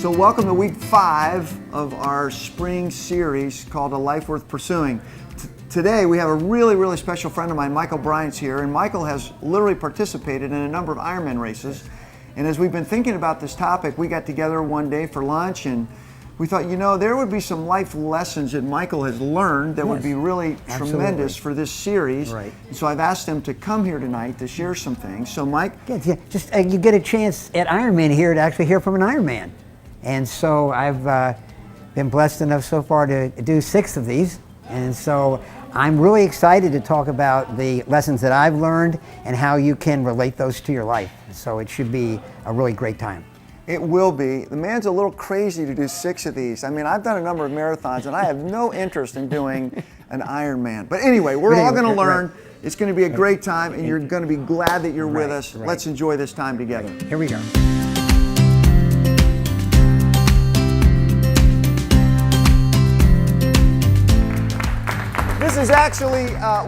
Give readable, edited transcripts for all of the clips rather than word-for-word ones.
So welcome to week 5 of our spring series called A Life Worth Pursuing. Today we have a really special friend of mine, Michael Bryant's here, and Michael has literally participated in a number of Ironman races. And as we've been thinking about this topic, we got together one day for lunch and we thought, you know, there would be some life lessons that Michael has learned that would be really tremendous for this series. Right. And so I've asked him to come here tonight to share some things. So Mike? Yeah, just you get a chance at Ironman here to actually hear from an Ironman. And so I've been blessed enough so far to do 6 of these. And so I'm really excited to talk about the lessons that I've learned and how you can relate those to your life. So it should be a really great time. It will be. The man's a little crazy to do 6 of these. I mean, I've done a number of marathons and I have no interest in doing an Ironman. But anyway, we're all going to learn. Right. It's going to be a great time and you're going to be glad that you're with us. Right. Let's enjoy this time together. Here we go. This is actually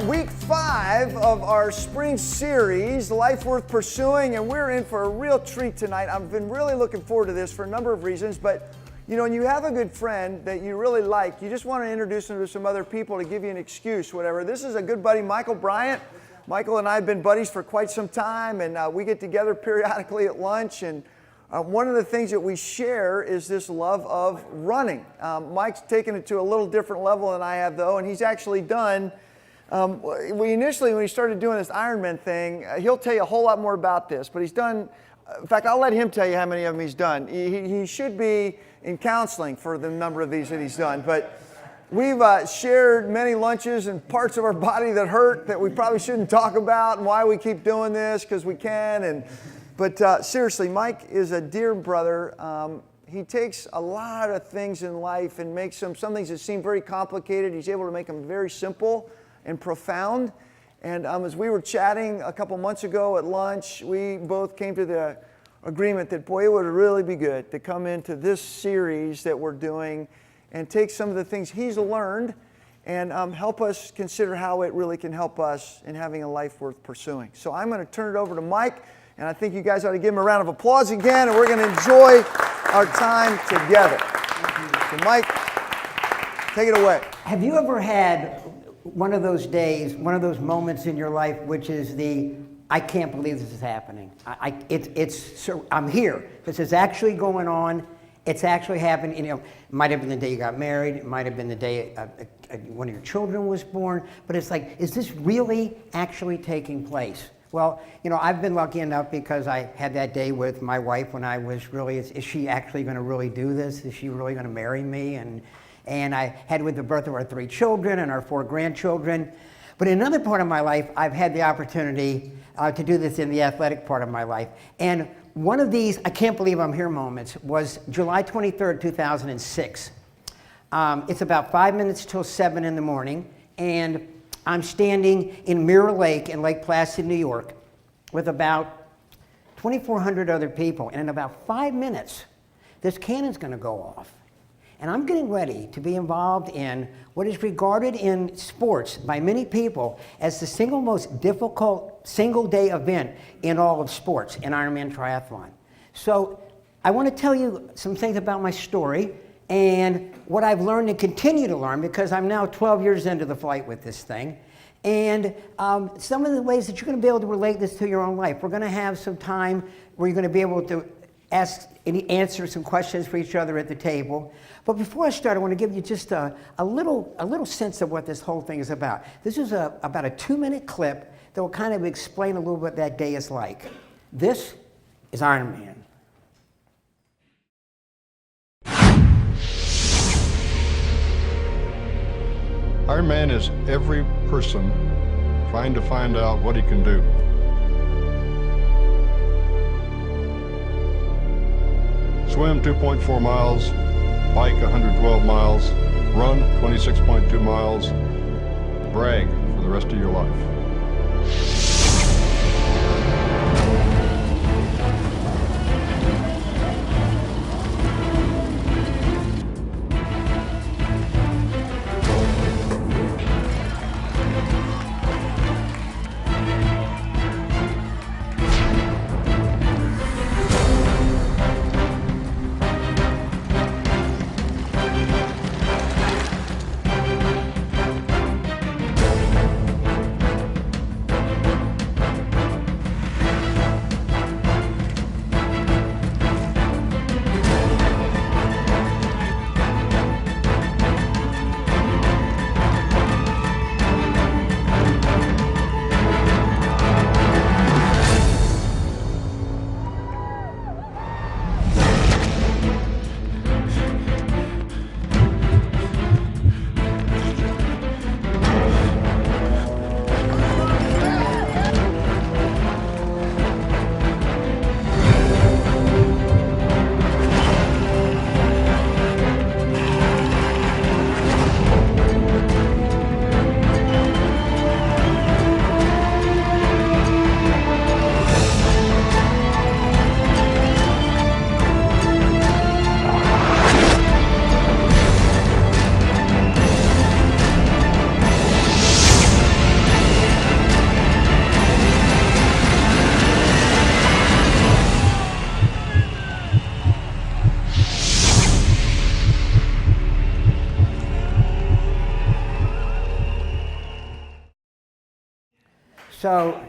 week 5 of our spring series, Life Worth Pursuing, and we're in for a real treat tonight. I've been really looking forward to this for a number of reasons, but you know, when you have a good friend that you really like, you just want to introduce them to some other people to give you an excuse, whatever. This is a good buddy, Michael Bryant. Michael and I have been buddies for quite some time, and we get together periodically at lunch, and one of the things that we share is this love of running. Mike's taken it to a little different level than I have, though, and he's actually done, initially when he started doing this Ironman thing, he'll tell you a whole lot more about this, but he's done, in fact, I'll let him tell you how many of them he's done. He should be in counseling for the number of these that he's done, but we've shared many lunches and parts of our body that hurt that we probably shouldn't talk about and why we keep doing this, because we can. But seriously, Mike is a dear brother. He takes a lot of things in life and makes them, some things that seem very complicated, he's able to make them very simple and profound. And as we were chatting a couple months ago at lunch, we both came to the agreement that, boy, it would really be good to come into this series that we're doing and take some of the things he's learned and help us consider how it really can help us in having a life worth pursuing. So I'm going to turn it over to Mike. And I think you guys ought to give him a round of applause again, and we're going to enjoy our time together. So Mike, take it away. Have you ever had one of those days, one of those moments in your life, which is I can't believe this is happening. I'm here. This is actually going on. It's actually happening. You know, it might have been the day you got married. It might have been the day one of your children was born. But it's like, is this really actually taking place? Well, you know, I've been lucky enough because I had that day with my wife when I was really, is she actually going to really do this? Is she really going to marry me? And I had with the birth of our 3 children and our 4 grandchildren. But in another part of my life, I've had the opportunity to do this in the athletic part of my life. And one of these, I can't believe I'm here moments, was July 23rd, 2006. It's about 5 minutes till 7 in the morning. And I'm standing in Mirror Lake in Lake Placid, New York, with about 2,400 other people. And in about 5 minutes, this cannon's going to go off. And I'm getting ready to be involved in what is regarded in sports by many people as the single most difficult single-day event in all of sports, an Ironman triathlon. So I want to tell you some things about my story and what I've learned and continue to learn, because I'm now 12 years into the flight with this thing. And some of the ways that you're going to be able to relate this to your own life. We're going to have some time where you're going to be able to answer some questions for each other at the table. But before I start, I want to give you just a little sense of what this whole thing is about. This is about a 2-minute clip that will kind of explain a little bit what that day is like. This is Ironman. Ironman is every person trying to find out what he can do. Swim 2.4 miles, bike 112 miles, run 26.2 miles, brag for the rest of your life. So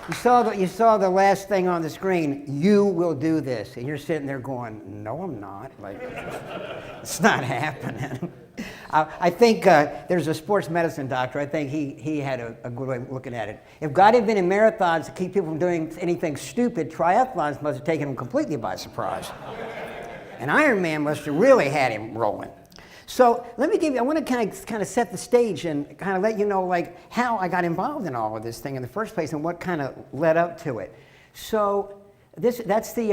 you saw the last thing on the screen. You will do this, and you're sitting there going, "No, I'm not." Like, it's not happening. I think there's a sports medicine doctor. I think he had a good way of looking at it. If God had been in marathons to keep people from doing anything stupid, triathlons must have taken him completely by surprise. And Ironman must have really had him rolling. So let me give you, I want to kind of set the stage and kind of let you know like how I got involved in all of this thing in the first place and what kind of led up to it. So that's the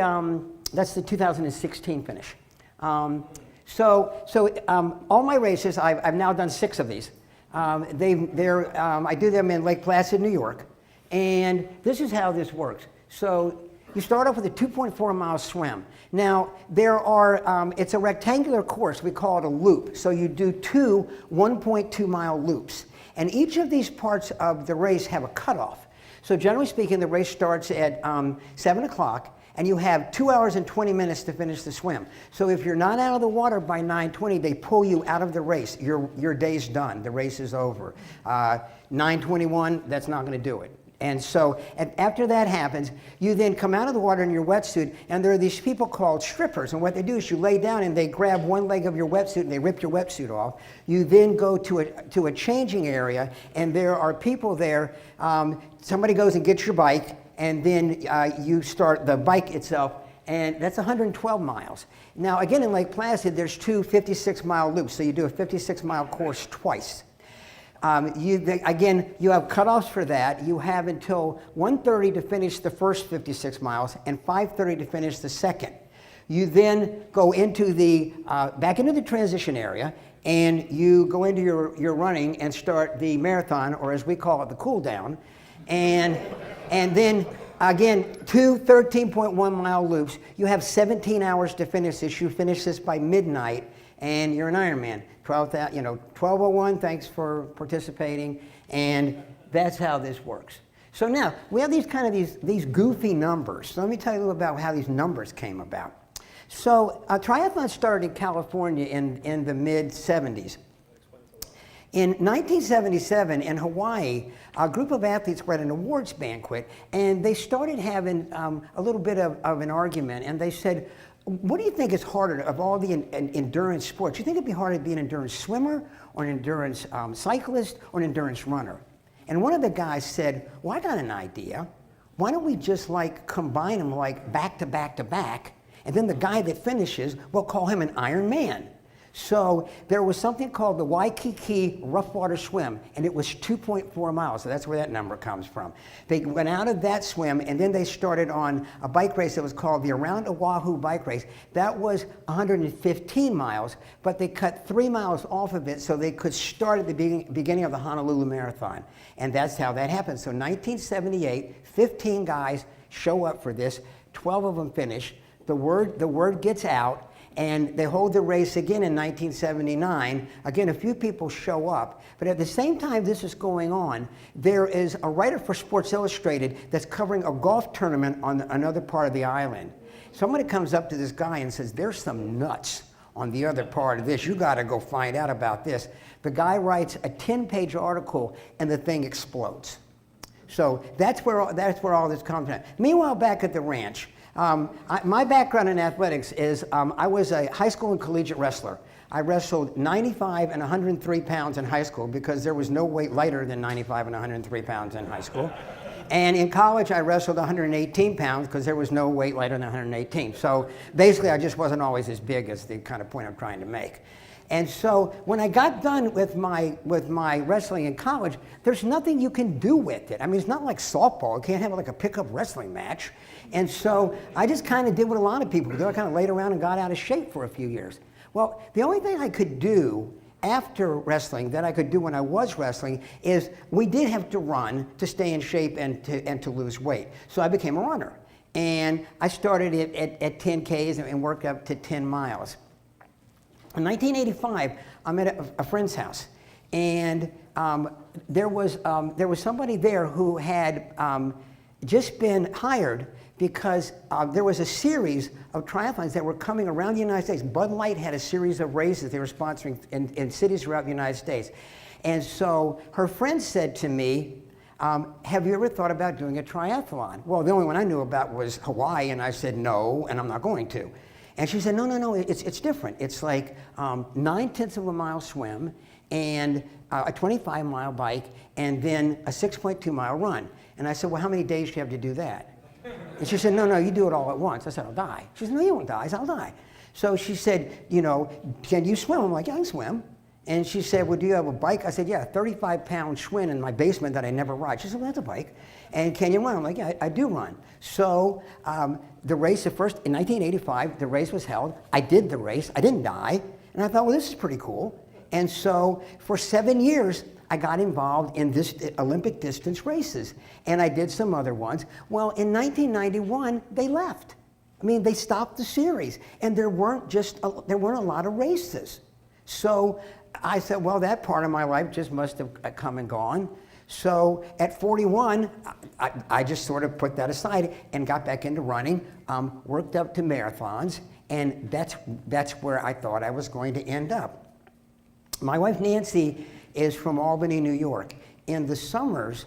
2016 finish. All my races, I've now done 6 of these. I do them in Lake Placid, New York, and this is how this works. So you start off with a 2.4 mile swim. Now, it's a rectangular course. We call it a loop. So you do 2 1.2 mile loops. And each of these parts of the race have a cutoff. So generally speaking, the race starts at 7 o'clock, and you have 2 hours and 20 minutes to finish the swim. So if you're not out of the water by 9:20, they pull you out of the race. Your day's done. The race is over. 9:21, that's not going to do it. And so after that happens, you then come out of the water in your wetsuit, and there are these people called strippers. And what they do is you lay down and they grab one leg of your wetsuit and they rip your wetsuit off. You then go to a changing area, and there are people there. Somebody goes and gets your bike, and then you start the bike itself, and that's 112 miles. Now, again, in Lake Placid, there's 2 56-mile loops, so you do a 56-mile course twice. Again, you have cutoffs for that. You have until 1:30 to finish the first 56 miles and 5:30 to finish the second. You then go into back into the transition area, and you go into your running and start the marathon, or as we call it, the cool down. And then, again, 2 13.1 mile loops. You have 17 hours to finish this. You finish this by midnight, and you're an Ironman. 1201, thanks for participating, and that's how this works. So now, we have these goofy numbers. So let me tell you a little about how these numbers came about. So triathlon started in California in the mid-70s. In 1977, in Hawaii, a group of athletes were at an awards banquet, and they started having a little bit of an argument, and they said, what do you think is harder of all the endurance sports? Do you think it'd be harder to be an endurance swimmer or an endurance cyclist or an endurance runner? And one of the guys said, well, I got an idea. Why don't we just combine them back to back to back, and then the guy that finishes, we'll call him an Ironman. So there was something called the Waikiki Rough Water Swim, and it was 2.4 miles, so that's where that number comes from. They went out of that swim, and then they started on a bike race that was called the Around Oahu Bike Race. That was 115 miles, but they cut 3 miles off of it so they could start at the beginning of the Honolulu Marathon. And that's how that happened. So 1978, 15 guys show up for this, 12 of them finish. The word gets out, and they hold the race again in 1979. Again, a few people show up. But at the same time this is going on, there is a writer for Sports Illustrated that's covering a golf tournament on another part of the island. Somebody comes up to this guy and says, there's some nuts on the other part of this. You got to go find out about this. The guy writes a 10-page article, and the thing explodes. So that's where all this comes from. Meanwhile, back at the ranch, my background in athletics is I was a high school and collegiate wrestler. I wrestled 95 and 103 pounds in high school because there was no weight lighter than 95 and 103 pounds in high school. And in college, I wrestled 118 pounds because there was no weight lighter than 118. So basically, I just wasn't always as big as the kind of point I'm trying to make. And so when I got done with my wrestling in college, there's nothing you can do with it. I mean, it's not like softball. You can't have a pickup wrestling match. And so I just kind of did what a lot of people do. I kind of laid around and got out of shape for a few years. Well, the only thing I could do after wrestling that I could do when I was wrestling is we did have to run to stay in shape and to lose weight. So I became a runner. And I started at 10 Ks and worked up to 10 miles. In 1985, I'm at a friend's house, and there was somebody there who had just been hired because there was a series of triathlons that were coming around the United States. Bud Light had a series of races they were sponsoring in cities throughout the United States. And so her friend said to me, have you ever thought about doing a triathlon? Well, the only one I knew about was Hawaii, and I said no, and I'm not going to. And she said, no, it's different. It's like 9/10 of a mile swim, and a 25-mile bike, and then a 6.2-mile run. And I said, well, how many days do you have to do that? And she said, no, you do it all at once. I said, I'll die. She said, no, you won't die. I said, I'll die. So she said, you know, can you swim? I'm like, yeah, I can swim. And she said, well, do you have a bike? I said, yeah, a 35-pound Schwinn in my basement that I never ride. She said, well, that's a bike. And can you run? I'm like, yeah, I do run. So the race, in 1985, the race was held. I did the race. I didn't die. And I thought, well, this is pretty cool. And so for 7 years, I got involved in this Olympic distance races. And I did some other ones. Well, in 1991, they left. I mean, they stopped the series. And there weren't a lot of races. So I said, well, that part of my life just must have come and gone. So at 41, I just sort of put that aside and got back into running, worked up to marathons, and that's where I thought I was going to end up. My wife, Nancy, is from Albany, New York. In the summers,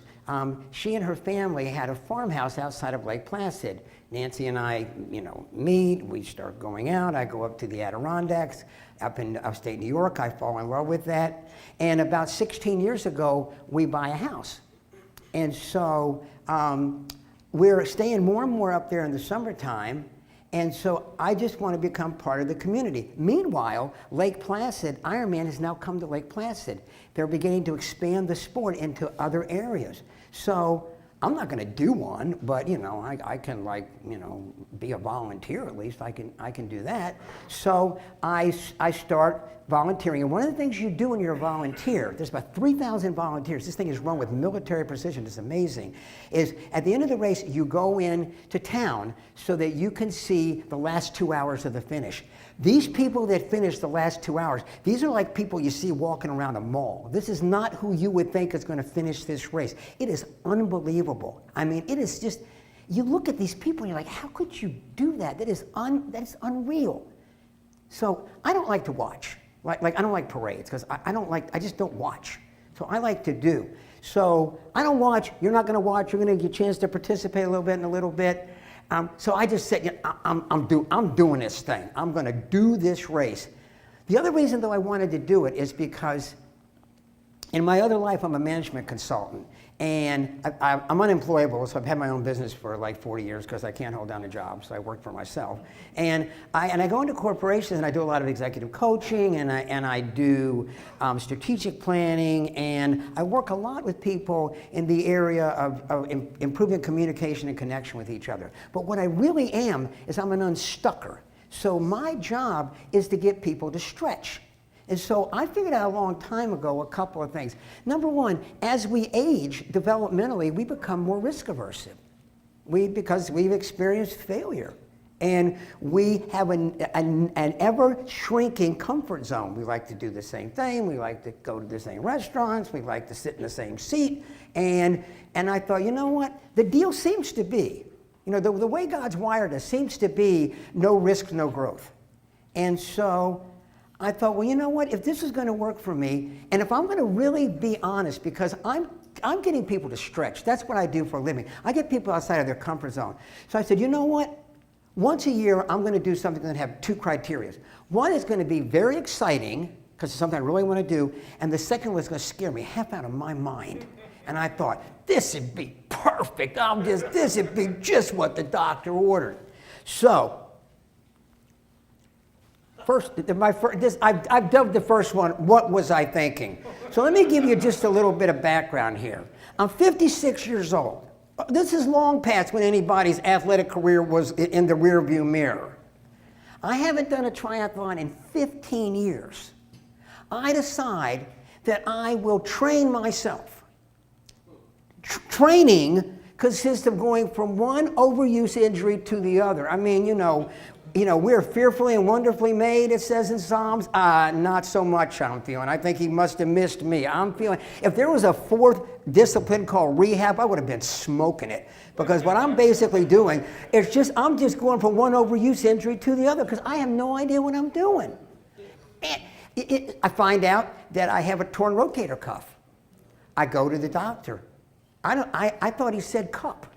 she and her family had a farmhouse outside of Lake Placid. Nancy and I, meet, we start going out. I go up to the Adirondacks, up in upstate New York. I fall in love with that. And about 16 years ago, we buy a house. And so we're staying more and more up there in the summertime. And so I just want to become part of the community. Meanwhile, Lake Placid, Ironman has now come to Lake Placid. They're beginning to expand the sport into other areas. So I'm not going to do one, but I can be a volunteer at least. I can do that. So I start volunteering. And one of the things you do when you're a volunteer, there's about 3,000 volunteers. This thing is run with military precision. It's amazing. Is at the end of the race, you go in to town so that you can see the last 2 hours of the finish. These people that finish the last 2 hours, these are like people you see walking around a mall. This is not who you would think is going to finish this race. It is unbelievable. I mean, it is just, you look at these people and you're like, how could you do that? That is unreal. So I don't like to watch. Like I don't like parades because I just don't watch. So I like to do. So I don't watch, you're not going to watch, you're going to get a chance to participate a little bit in a little bit. So I just said, I'm doing this thing. I'm going to do this race. The other reason, though, I wanted to do it is because in my other life, I'm a management consultant. And I'm unemployable, so I've had my own business for like 40 years because I can't hold down a job, so I work for myself. And I go into corporations and I do a lot of executive coaching and I do strategic planning, and I work a lot with people in the area of improving communication and connection with each other. But what I really am is I'm an unstucker. So my job is to get people to stretch. And so I figured out a long time ago a couple of things. Number one, as we age developmentally, we become more risk averse. Because we've experienced failure. And we have an ever shrinking comfort zone. We like to do the same thing. We like to go to the same restaurants. We like to sit in the same seat. And I thought, you know what? The deal seems to be, the way God's wired us seems to be no risk, no growth. And so I thought, well, you know what? If this is going to work for me, and if I'm going to really be honest, because I'm getting people to stretch. That's what I do for a living. I get people outside of their comfort zone. So I said, you know what? Once a year, I'm going to do something that have two criteria. One is going to be very exciting, because it's something I really want to do, and the second one is going to scare me half out of my mind. And I thought, this would be perfect. This would be just what the doctor ordered. So, I've dubbed the first one, What Was I Thinking? So let me give you just a little bit of background here. I'm 56 years old. This is long past when anybody's athletic career was in the rearview mirror. I haven't done a triathlon in 15 years. I decide that I will train myself. Training consists of going from one overuse injury to the other. I mean, we're fearfully and wonderfully made, it says in Psalms. Not so much, I'm feeling. I think he must have missed me. I'm feeling, if there was a fourth discipline called rehab, I would have been smoking it. Because what I'm basically doing is I'm just going from one overuse injury to the other because I have no idea what I'm doing. And I find out that I have a torn rotator cuff. I go to the doctor. I thought he said cup.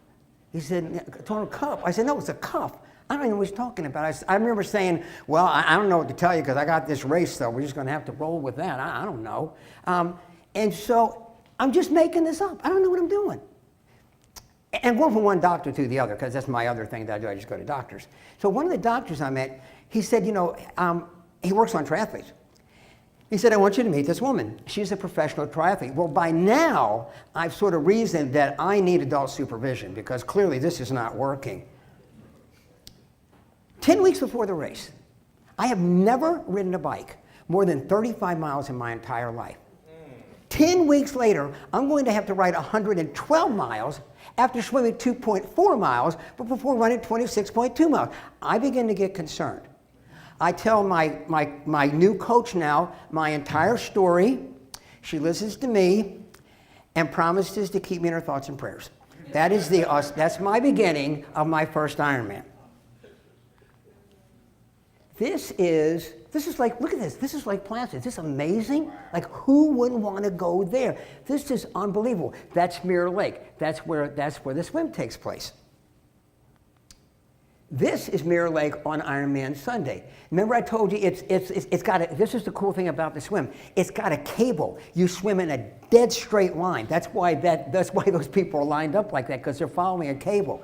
He said, torn cuff. I said, no, it's a cuff. I don't even know what he's talking about. I remember saying, well, I don't know what to tell you because I got this race, so we're just going to have to roll with that. I don't know. And so I'm just making this up. I don't know what I'm doing. And going from one doctor to the other, because that's my other thing that I do. I just go to doctors. So one of the doctors I met, he said, you know, he works on triathletes. He said, I want you to meet this woman. She's a professional triathlete. Well, by now, I've sort of reasoned that I need adult supervision because clearly this is not working. 10 weeks before the race, I have never ridden a bike more than 35 miles in my entire life. 10 weeks later, I'm going to have to ride 112 miles after swimming 2.4 miles, but before running 26.2 miles. I begin to get concerned. I tell my new coach now my entire story. She listens to me and promises to keep me in her thoughts and prayers. That's my beginning of my first Ironman. This is like, look at this. This is like PLACID. Is this amazing? Like, who wouldn't want to go there? This is unbelievable. That's Mirror Lake. That's where the swim takes place. This is Mirror Lake on Ironman Sunday. Remember I told you it's got this is the cool thing about the swim. It's got a cable. You swim in a dead straight line. That's why those people are lined up like that, because they're following a cable.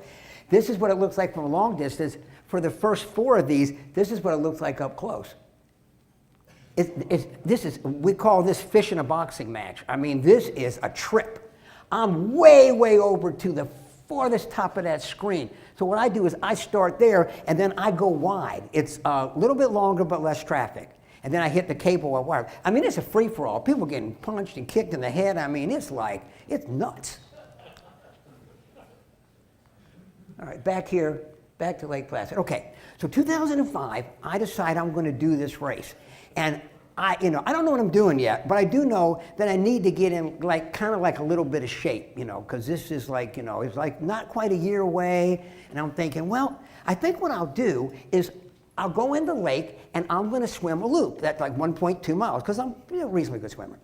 This is what it looks like from a long distance. For the first 4 of these, this is what it looks like up close. We call this fish in a boxing match. I mean, this is a trip. I'm way, way over to the farthest top of that screen. So what I do is I start there, and then I go wide. It's a little bit longer, but less traffic. And then I hit the cable or wire. I mean, it's a free-for-all. People getting punched and kicked in the head. I mean, it's nuts. All right, back to Lake Placid. Okay, so 2005, I decide I'm going to do this race. And I don't know what I'm doing yet, but I do know that I need to get in kind of like a little bit of shape, because this is it's like not quite a year away. And I'm thinking, well, I think what I'll do is I'll go in the lake and I'm going to swim a loop. That's like 1.2 miles, because I'm a reasonably good swimmer.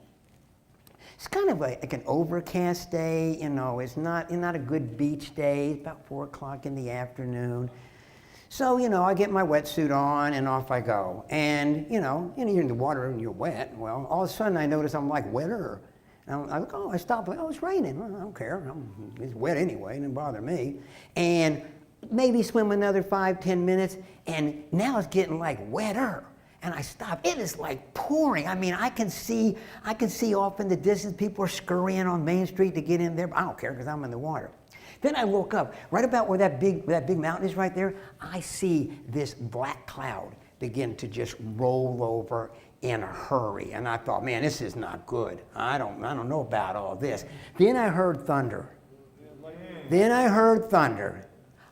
It's kind of like an overcast day, it's not a good beach day. It's about 4 o'clock in the afternoon. So, I get my wetsuit on and off I go. And, you're in the water and you're wet. Well, all of a sudden I notice I'm like wetter. And I stop, it's raining. Well, I don't care. It's wet anyway, it didn't bother me. And maybe swim another 5-10 minutes, and now it's getting like wetter. And I stop. It is like pouring. I mean, I can see off in the distance people are scurrying on Main Street to get in there. But I don't care because I'm in the water. Then I look up, right about where that big mountain is right there. I see this black cloud begin to just roll over in a hurry. And I thought, man, this is not good. I don't know about all this. Then I heard thunder.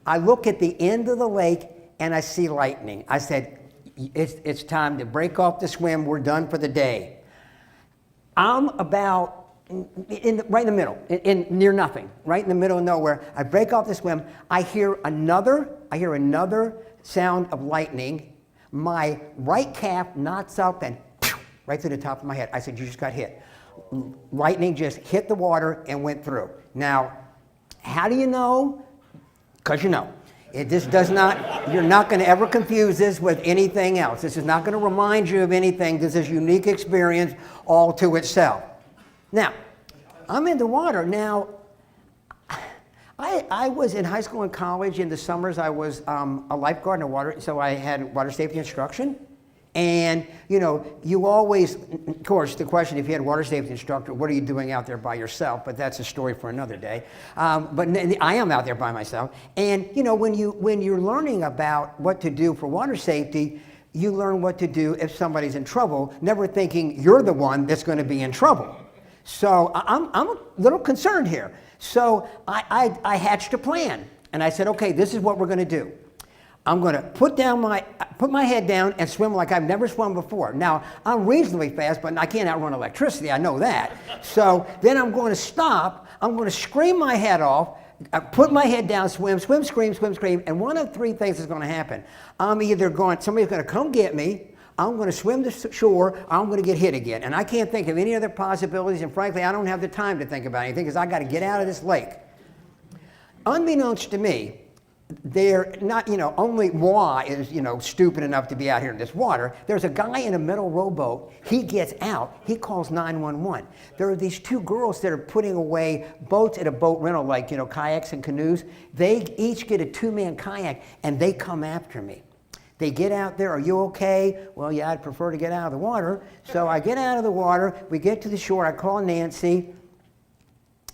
I look at the end of the lake and I see lightning. I said, it's time to break off the swim. We're done for the day. I'm about right in the middle, near nothing, right in the middle of nowhere. I break off the swim. I hear another sound of lightning. My right calf knots up and right through the top of my head. I said, you just got hit. Lightning just hit the water and went through. Now, how do you know? Because you know. You're not going to ever confuse this with anything else. This is not going to remind you of anything. This is a unique experience all to itself. Now, I'm in the water. Now, I was in high school and college. In the summers, I was a lifeguard in the water, so I had water safety instruction. And, you always, of course, the question, if you had a water safety instructor, what are you doing out there by yourself? But that's a story for another day. But I am out there by myself. And, when you're learning about what to do for water safety, you learn what to do if somebody's in trouble, never thinking you're the one that's going to be in trouble. So I'm a little concerned here. So I hatched a plan. And I said, okay, this is what we're going to do. I'm going to put my head down and swim like I've never swum before. Now, I'm reasonably fast, but I can't outrun electricity. I know that. So then I'm going to stop. I'm going to scream my head off, put my head down, swim, scream. And one of 3 things is going to happen. Somebody's going to come get me. I'm going to swim to shore, I'm going to get hit again. And I can't think of any other possibilities, and frankly, I don't have the time to think about anything because I got to get out of this lake. Unbeknownst to me, they're not, only moi is, stupid enough to be out here in this water. There's a guy in a metal rowboat. He gets out. He calls 911. There are these two girls that are putting away boats at a boat rental, like, kayaks and canoes. They each get a 2-man kayak, and they come after me. They get out there. Are you okay? Well, yeah, I'd prefer to get out of the water. So I get out of the water. We get to the shore. I call Nancy.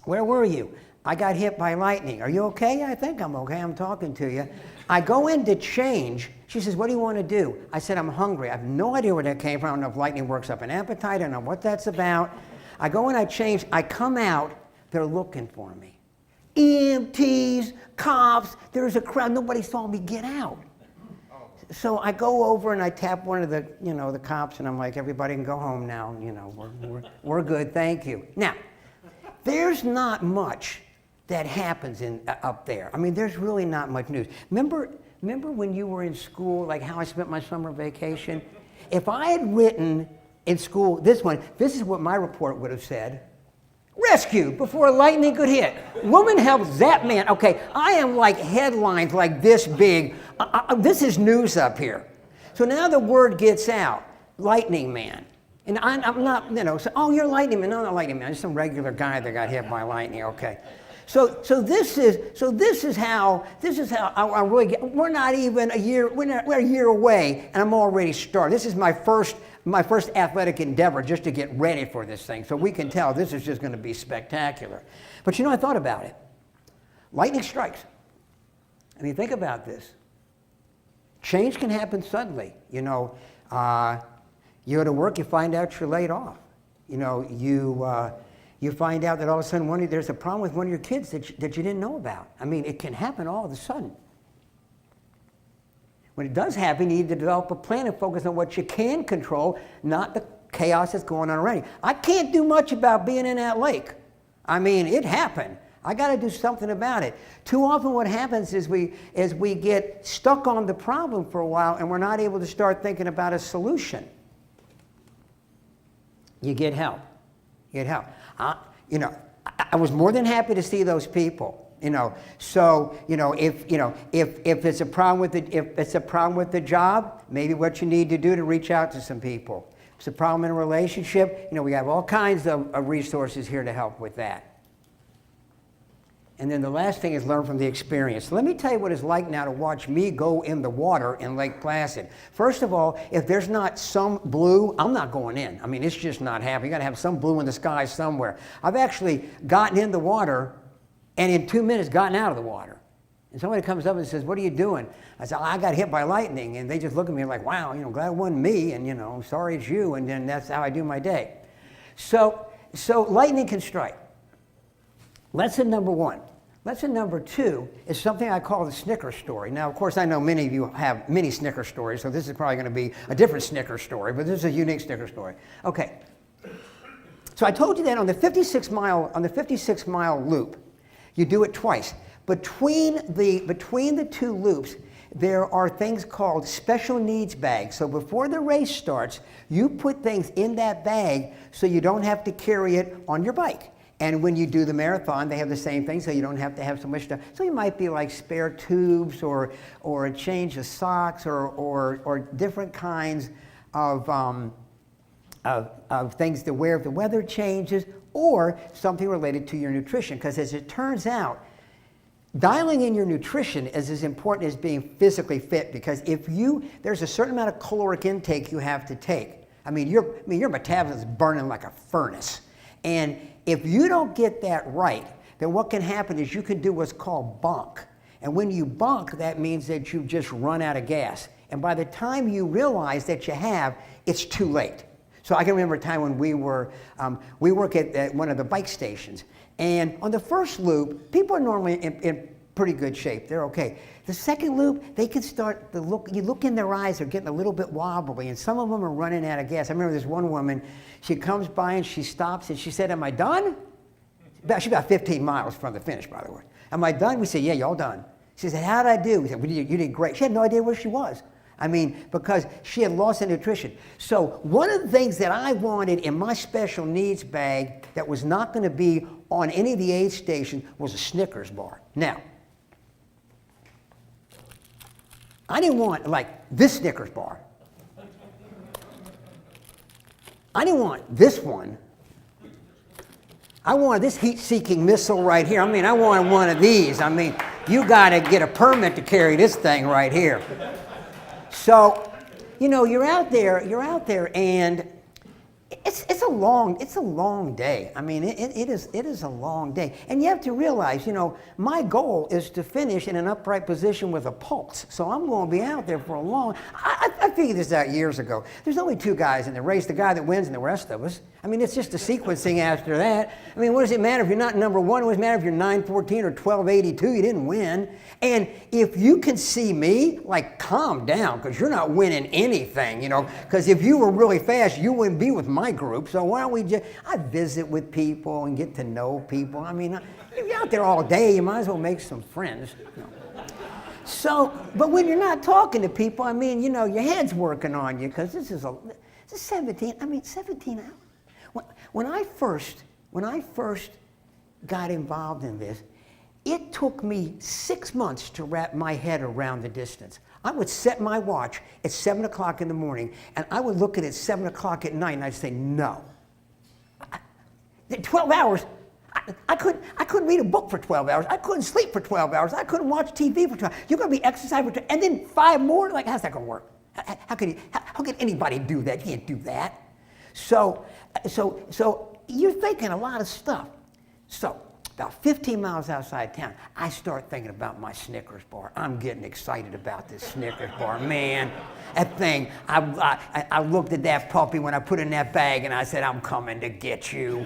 Where were you? I got hit by lightning. Are you okay? Yeah, I think I'm okay. I'm talking to you. I go in to change. She says, what do you want to do? I said, I'm hungry. I have no idea where that came from. I don't know if lightning works up an appetite. I don't know what that's about. I go in, I change. I come out. They're looking for me. EMTs, cops. There's a crowd. Nobody saw me get out. So I go over and I tap one of the, the cops, and I'm like, everybody can go home now. We're good. Thank you. Now, there's not much that happens up there. I mean, there's really not much news. Remember when you were in school, like how I spent my summer vacation? If I had written in school this is what my report would have said. Rescued before lightning could hit. Woman helps that man. Okay, I am like headlines like this big. This is news up here. So now the word gets out, lightning man. And I'm not, so, oh, you're lightning man. No, I'm not lightning man. I'm just some regular guy that got hit by lightning. Okay. So this is how I really get. We're not even a year. We're a year away, and I'm already started. This is my first athletic endeavor just to get ready for this thing. So we can tell this is just going to be spectacular. But I thought about it. Lightning strikes. I mean, think about this. Change can happen suddenly. You go to work, you find out you're laid off. You find out that all of a sudden there's a problem with one of your kids that you didn't know about. I mean, it can happen all of a sudden. When it does happen, you need to develop a plan and focus on what you can control, not the chaos that's going on already. I can't do much about being in that lake. I mean, it happened. I got to do something about it. Too often what happens is we get stuck on the problem for a while and we're not able to start thinking about a solution. You get help. You get help. I was more than happy to see those people. So if it's a problem with the job, maybe what you need to do to reach out to some people. If it's a problem in a relationship, we have all kinds of resources here to help with that. And then the last thing is learn from the experience. Let me tell you what it's like now to watch me go in the water in Lake Placid. First of all, if there's not some blue, I'm not going in. I mean, it's just not happening. You got to have some blue in the sky somewhere. I've actually gotten in the water and in 2 minutes gotten out of the water. And somebody comes up and says, what are you doing? I said, I got hit by lightning. And they just look at me like, wow, glad it wasn't me. And, sorry it's you. And then that's how I do my day. So lightning can strike. Lesson number 1. Lesson number 2 is something I call the Snickers story. Now, of course, I know many of you have many Snickers stories, so this is probably going to be a different Snickers story, but this is a unique Snickers story. Okay. So I told you that on the 56-mile loop, you do it twice. Between the two loops, there are things called special needs bags. So before the race starts, you put things in that bag so you don't have to carry it on your bike. And when you do the marathon, they have the same thing, so you don't have to have so much stuff. So you might be like spare tubes or a change of socks or different kinds of things to wear if the weather changes, or something related to your nutrition. Because as it turns out, dialing in your nutrition is as important as being physically fit, because there's a certain amount of caloric intake you have to take. I mean, your metabolism is burning like a furnace. And if you don't get that right, then what can happen is you can do what's called bunk. And when you bunk, that means that you've just run out of gas. And by the time you realize that you have, it's too late. So I can remember a time when we work at one of the bike stations. And on the first loop, people are normally in pretty good shape. They're okay. The second loop, they can start to you look in their eyes, they're getting a little bit wobbly, and some of them are running out of gas. I remember this one woman, she comes by and she stops and she said, am I done? She's about 15 miles from the finish, by the way. Am I done? We said, yeah, y'all done. She said, how did I do? We said, well, you did great. She had no idea where she was. I mean, because she had lost the nutrition. So one of the things that I wanted in my special needs bag that was not going to be on any of the aid stations was a Snickers bar. Now, I didn't want like this Snickers bar. I didn't want this one. I wanted this heat-seeking missile right here. I mean, I wanted one of these. I mean, you got to get a permit to carry this thing right here. So, you know, you're out there, and it's a long day. I mean, it is a long day. And you have to realize, you know, my goal is to finish in an upright position with a pulse. So I'm going to be out there for a long, I figured this out years ago. There's only two guys in the race, the guy that wins and the rest of us. I mean, it's just the sequencing after that. I mean, what does it matter if you're not number one? What does it matter if you're 914 or 1282? You didn't win. And if you can see me, like, calm down, because you're not winning anything, you know, because if you were really fast, you wouldn't be with my group. So why don't we just, I visit with people and get to know people. I mean, if you're out there all day, you might as well make some friends. You know. So, but when you're not talking to people, I mean, you know, your head's working on you, because this is 17 hours. When I first got involved in this, it took me 6 months to wrap my head around the distance. I would set my watch at 7 o'clock in the morning, and I would look at it at 7 o'clock at night, and I'd say, no. 12 hours? I couldn't read a book for 12 hours. I couldn't sleep for 12 hours. I couldn't watch TV for 12 hours. You're going to be exercising for 12 and then 5 more? Like, how's that going to work? How can anybody do that? You can't do that. So you're thinking a lot of stuff. So about 15 miles outside town, I start thinking about my Snickers bar. I'm getting excited about this Snickers bar. Man, that thing, I looked at that puppy when I put it in that bag and I said, I'm coming to get you.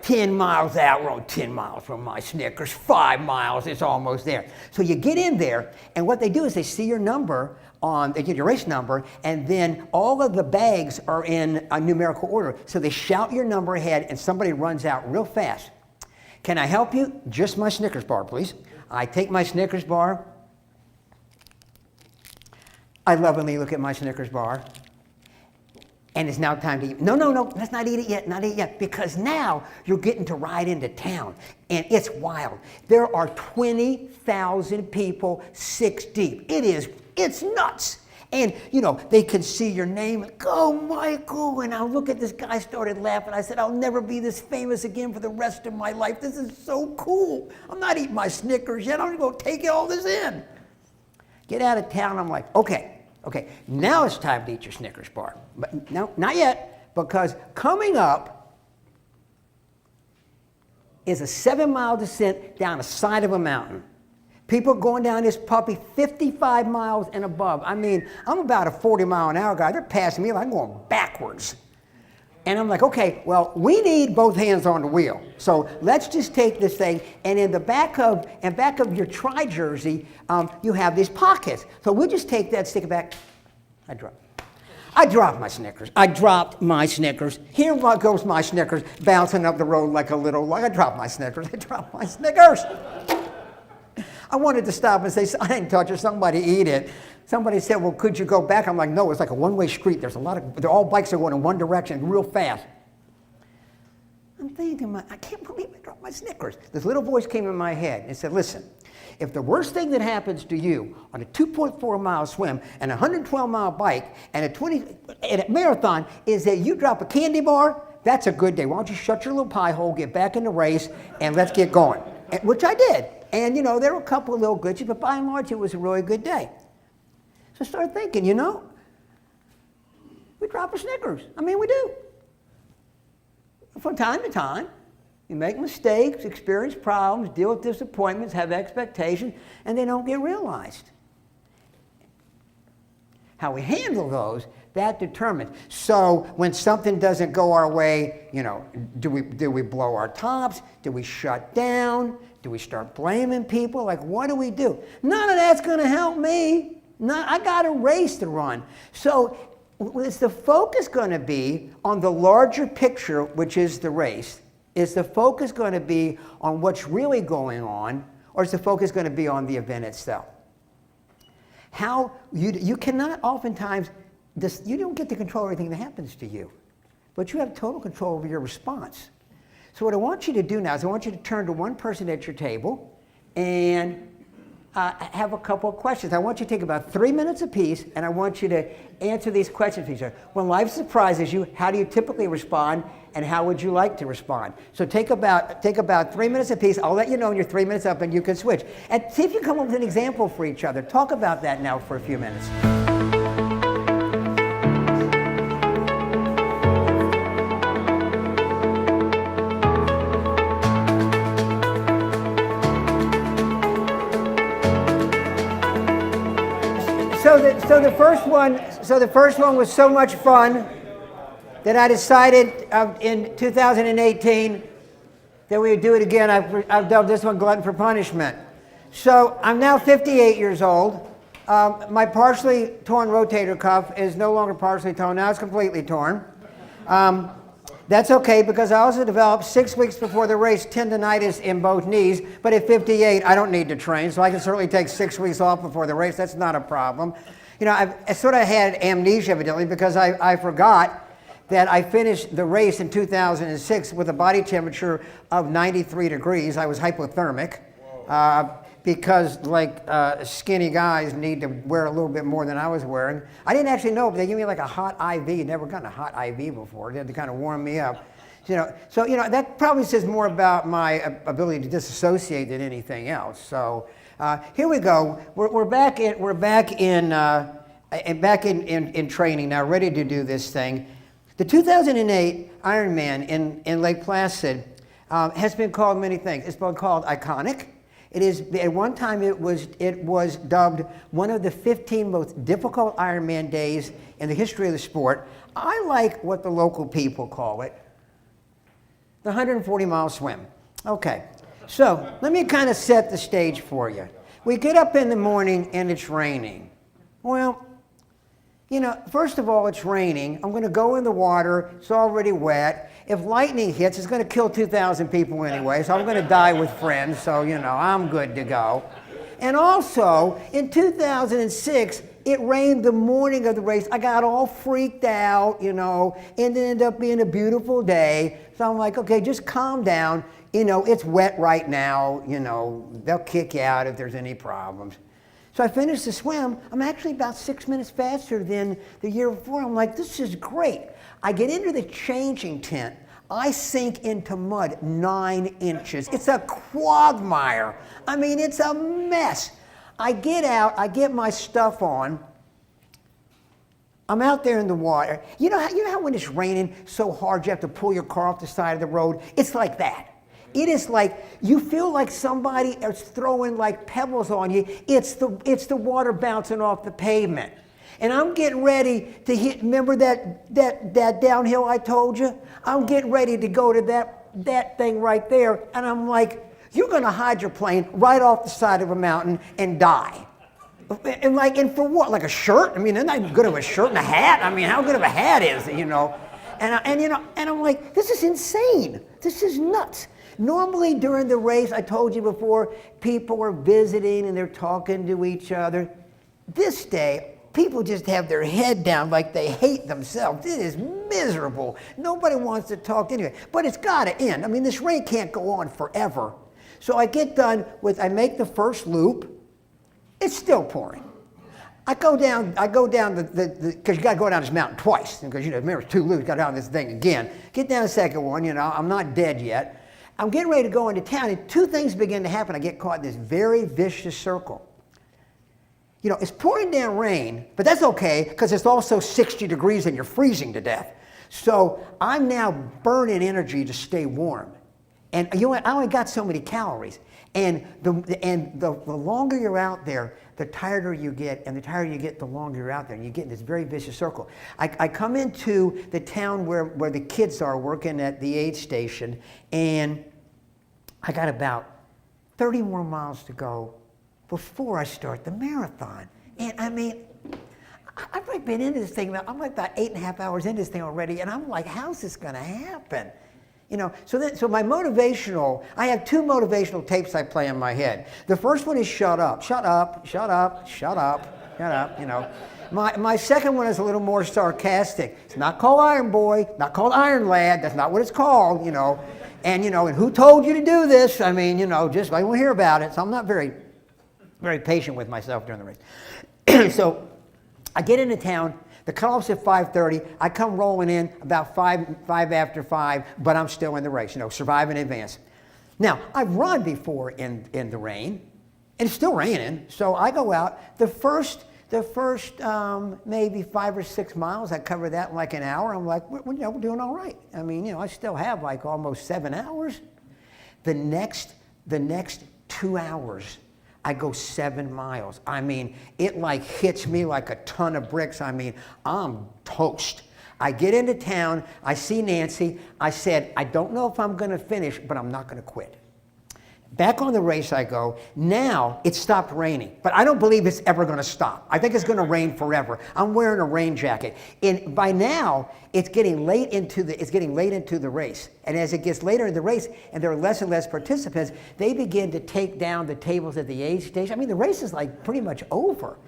10 miles out, we're on 10 miles from my Snickers. 5 miles, it's almost there. So you get in there, and what they do is they see your number they get your race number, and then all of the bags are in a numerical order. So they shout your number ahead, and somebody runs out real fast. Can I help you? Just my Snickers bar, please. I take my Snickers bar. I lovingly look at my Snickers bar. And it's now time to eat. No, let's not eat it yet, because now you're getting to ride into town, and it's wild. There are 20,000 people 6 deep. It's nuts. And, you know, they can see your name and go, Michael. And I look at this guy, started laughing. I said, I'll never be this famous again for the rest of my life. This is so cool. I'm not eating my Snickers yet. I'm going to go take all this in. Get out of town. I'm like, okay, now it's time to eat your Snickers bar. But no, not yet, because coming up is a 7-mile descent down the side of a mountain. People going down this puppy 55 miles and above. I mean, I'm about a 40-mile-an-hour guy. They're passing me like I'm going backwards. And I'm like, okay, well, we need both hands on the wheel. So let's just take this thing, and in the back of your tri-jersey, you have these pockets. So we'll just take that, stick it back. I dropped my Snickers. I dropped my Snickers. Here goes my Snickers, bouncing up the road like a little, I dropped my Snickers. I wanted to stop and say, I didn't touch it, somebody eat it. Somebody said, well, could you go back? I'm like, no, it's like a one-way street. All bikes are going in one direction real fast. I'm thinking, I can't believe I dropped my Snickers. This little voice came in my head and said, listen, if the worst thing that happens to you on a 2.4-mile swim and a 112-mile bike and a marathon is that you drop a candy bar, that's a good day. Why don't you shut your little pie hole, get back in the race, and let's get going, which I did. And, you know, there were a couple of little glitches, but by and large, it was a really good day. So I started thinking, you know, we drop our Snickers. I mean, we do. From time to time, you make mistakes, experience problems, deal with disappointments, have expectations, and they don't get realized. How we handle those, that determines. So when something doesn't go our way, you know, do we blow our tops? Do we shut down? Do we start blaming people? Like, what do we do? None of that's going to help me. I got a race to run. So is the focus going to be on the larger picture, which is the race? Is the focus going to be on what's really going on, or is the focus going to be on the event itself? how you cannot oftentimes, you don't get to control everything that happens to you, but you have total control over your response. So what I want you to do now is I want you to turn to one person at your table and have a couple of questions. I want you to take about 3 minutes apiece, and I want you to answer these questions for each other. When life surprises you, how do you typically respond, and how would you like to respond? So take about 3 minutes apiece. I'll let you know when you're 3 minutes up, and you can switch. And see if you come up with an example for each other. Talk about that now for a few minutes. So the first one was so much fun that I decided in 2018 that we would do it again. I've dubbed this one Glutton for Punishment. So I'm now 58 years old. My partially torn rotator cuff is no longer partially torn. Now it's completely torn. That's okay, because I also developed 6 weeks before the race tendonitis in both knees. But at 58, I don't need to train, so I can certainly take 6 weeks off before the race. That's not a problem. You know, I sort of had amnesia evidently, because I forgot that I finished the race in 2006 with a body temperature of 93 degrees. I was hypothermic, because skinny guys need to wear a little bit more than I was wearing. I didn't actually know, but they gave me like a hot IV. Never gotten a hot IV before. They had to kind of warm me up. So that probably says more about my ability to disassociate than anything else. So here we go. We're back in training now, ready to do this thing. The 2008 Ironman in Lake Placid has been called many things. It's been called iconic. It is, at one time it was dubbed one of the 15 most difficult Ironman days in the history of the sport. I like what the local people call it, the 140-mile swim. Okay, so let me kind of set the stage for you. We get up in the morning and it's raining. Well, first of all, it's raining. I'm going to go in the water. It's already wet. If lightning hits, it's going to kill 2,000 people anyway, so I'm going to die with friends, so, I'm good to go. And also, in 2006, it rained the morning of the race. I got all freaked out, and it ended up being a beautiful day. So I'm like, okay, just calm down. It's wet right now. They'll kick you out if there's any problems. So I finished the swim. I'm actually about 6 minutes faster than the year before. I'm like, this is great. I get into the changing tent. I sink into mud 9 inches. It's a quagmire. I mean, it's a mess. I get out, I get my stuff on. I'm out there in the water. You know how when it's raining so hard you have to pull your car off the side of the road? It's like that. It is like, you feel like somebody is throwing like pebbles on you. It's the water bouncing off the pavement. And I'm getting ready to hit, remember that downhill I told you? I'm getting ready to go to that thing right there, and I'm like, you're gonna hydroplane right off the side of a mountain and die. And for what? Like a shirt? I mean, they're not good of a shirt and a hat. I mean, how good of a hat is it, And I'm like, this is insane. This is nuts. Normally during the race, I told you before, people are visiting and they're talking to each other. This day, people just have their head down like they hate themselves. It is miserable. Nobody wants to talk anyway. But it's got to end. I mean, this rain can't go on forever. So I get done I make the first loop. It's still pouring. I go down because you got to go down this mountain twice. Because, remember, it's 2 loops, got down this thing again. Get down the second one, I'm not dead yet. I'm getting ready to go into town, and 2 things begin to happen. I get caught in this very vicious circle. It's pouring down rain, but that's okay, because it's also 60 degrees and you're freezing to death. So I'm now burning energy to stay warm. And I only got so many calories. And the longer you're out there, the tireder you get, and the tireder you get, the longer you're out there, and you get in this very vicious circle. I come into the town where the kids are working at the aid station, and I got about 30 more miles to go before I start the marathon. And I mean, I've like been into this thing, I'm like about 8.5 hours into this thing already, and I'm like, how's this gonna happen? So my motivational, I have 2 motivational tapes I play in my head. The first one is shut up, shut up, shut up, shut up. Shut up, you know. My second one is a little more sarcastic. It's not called Iron Boy, not called Iron Lad. That's not what it's called, you know. And, you know, and who told you to do this? I mean, you know, just I won't hear about it. So I'm not very patient with myself during the race. So I get into town. The cutoff's at 5:30. I come rolling in about 5 after 5, but I'm still in the race, you know, survive in advance. Now, I've run before in the rain, and it's still raining, so I go out. The first maybe 5 or 6 miles, I cover that in like an hour. I'm like, we're doing all right. I mean, you know, I still have like almost 7 hours. The next 2 hours, I go 7 miles. I mean, it like hits me like a ton of bricks. I mean, I'm toast. I get into town, I see Nancy. I said, I don't know if I'm gonna finish, but I'm not gonna quit. Back on the race I go. Now it stopped raining, but I don't believe it's ever going to stop. I think it's going to rain forever. I'm wearing a rain jacket. And by now it's getting late into the race. And as it gets later in the race, and there are less and less participants, they begin to take down the tables at the aid station. I mean, the race is like pretty much over.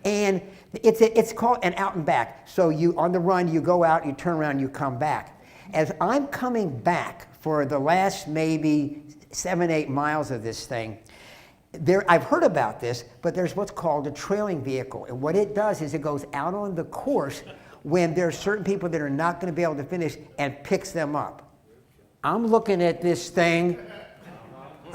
And it's called an out and back. So you on the run, you go out, you turn around, you come back. As I'm coming back for the last maybe 7, 8 miles of this thing, I've heard about this, but there's what's called a trailing vehicle. And what it does is it goes out on the course when there are certain people that are not going to be able to finish and picks them up. I'm looking at this thing.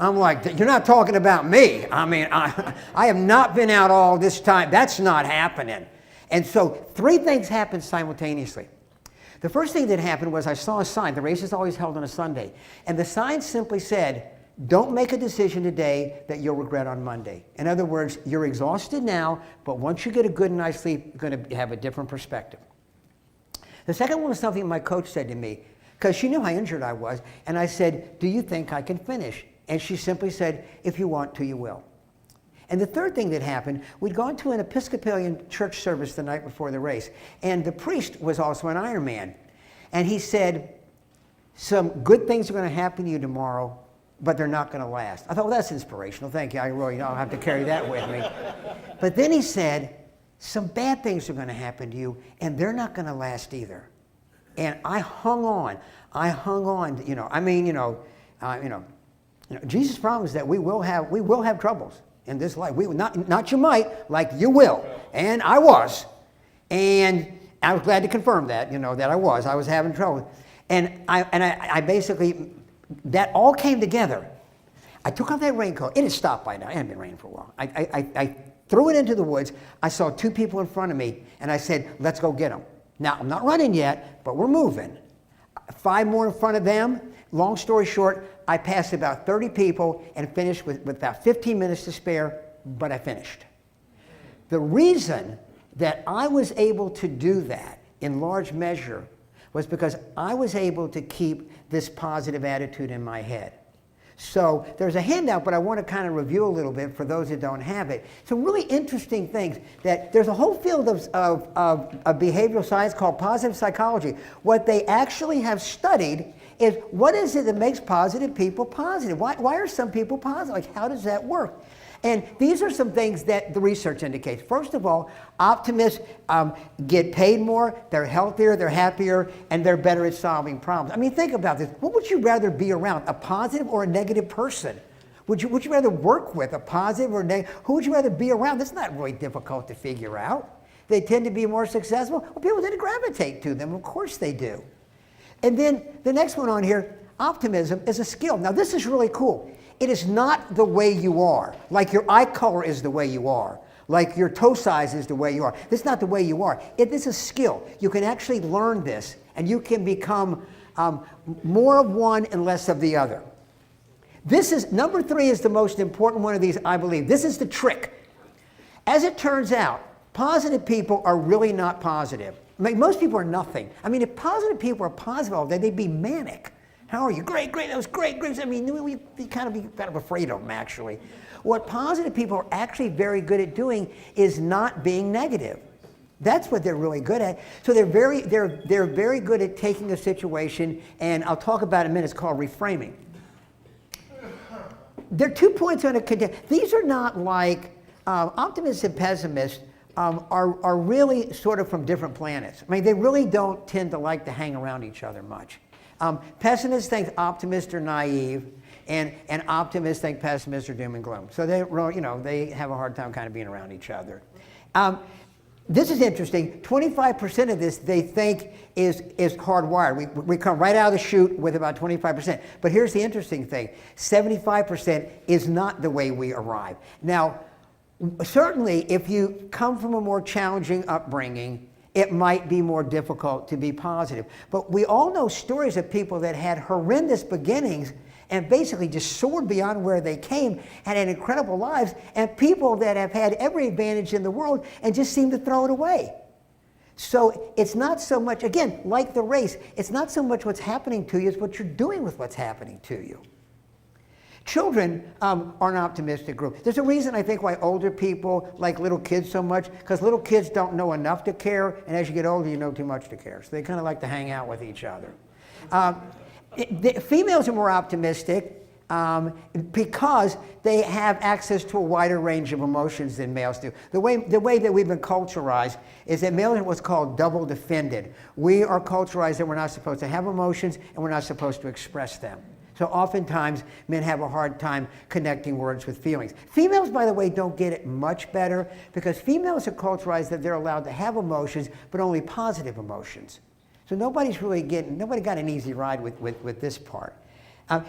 I'm like, you're not talking about me. I mean, I have not been out all this time. That's not happening. And so 3 things happened simultaneously. The first thing that happened was I saw a sign. The race is always held on a Sunday. And the sign simply said, don't make a decision today that you'll regret on Monday. In other words, you're exhausted now, but once you get a good night's sleep, you're going to have a different perspective. The second one was something my coach said to me, because she knew how injured I was. And I said, do you think I can finish? And she simply said, if you want to, you will. And the third thing that happened, we'd gone to an Episcopalian church service the night before the race, and the priest was also an Ironman. And he said, some good things are going to happen to you tomorrow, but they're not going to last. I thought, well, that's inspirational. Thank you. I really don't have to carry that with me. But then he said, some bad things are going to happen to you, and they're not going to last either. And I hung on. You know, I mean, Jesus promised that we will have troubles in this life. We will not you might, like you will. And I was. And I was glad to confirm that, you know, that I was having trouble. And I basically, that all came together. I took off that raincoat. It had stopped by now. It hadn't been raining for a while. I threw it into the woods. I saw 2 people in front of me, and I said, let's go get them. Now, I'm not running yet, but we're moving. 5 more in front of them. Long story short, I passed about 30 people and finished with about 15 minutes to spare, but I finished. The reason that I was able to do that in large measure was because I was able to keep this positive attitude in my head. So there's a handout, but I want to kind of review a little bit for those that don't have it. Some really interesting things that there's a whole field of behavioral science called positive psychology. What they actually have studied is what is it that makes positive people positive? Why are some people positive? Like, how does that work? And these are some things that the research indicates. First of all, optimists get paid more, they're healthier, they're happier, and they're better at solving problems. I mean, think about this. What would you rather be around, a positive or a negative person? Would you rather work with a positive or negative? Who would you rather be around? That's not really difficult to figure out. They tend to be more successful. Well, people tend to gravitate to them. Of course they do. And then the next one on here, optimism is a skill. Now, this is really cool. It is not the way you are. Like your eye color is the way you are. Like your toe size is the way you are. This is not the way you are. It is a skill. You can actually learn this, and you can become more of one and less of the other. This is, number 3 is the most important one of these, I believe. This is the trick. As it turns out, positive people are really not positive. I mean, most people are nothing. I mean, if positive people are positive all day, they'd be manic. How are you? Great, that was great. I mean, we kind of afraid of them, actually. What positive people are actually very good at doing is not being negative. That's what they're really good at. So they're very good at taking a situation, and I'll talk about it in a minute. It's called reframing. There are 2 points on a. These are not like optimists and pessimists are really sort of from different planets. I mean, they really don't tend to like to hang around each other much. Pessimists think optimists are naive, and optimists think pessimists are doom and gloom. So they, you know, they have a hard time kind of being around each other. This is interesting. 25% of this they think is hardwired. We come right out of the chute with about 25%. But here's the interesting thing. 75% is not the way we arrive. Now, certainly if you come from a more challenging upbringing, it might be more difficult to be positive. But we all know stories of people that had horrendous beginnings and basically just soared beyond where they came and had incredible lives, and people that have had every advantage in the world and just seem to throw it away. So it's not so much, again, like the race, it's not so much what's happening to you, it's what you're doing with what's happening to you. Children are an optimistic group. There's a reason I think why older people like little kids so much, because little kids don't know enough to care, and as you get older, you know too much to care. So they kind of like to hang out with each other. Females are more optimistic because they have access to a wider range of emotions than males do. The way that we've been culturalized is that males are what's called double defended. We are culturalized that we're not supposed to have emotions and we're not supposed to express them. So oftentimes, men have a hard time connecting words with feelings. Females, by the way, don't get it much better because females are culturalized that they're allowed to have emotions, but only positive emotions. So nobody got an easy ride with this part.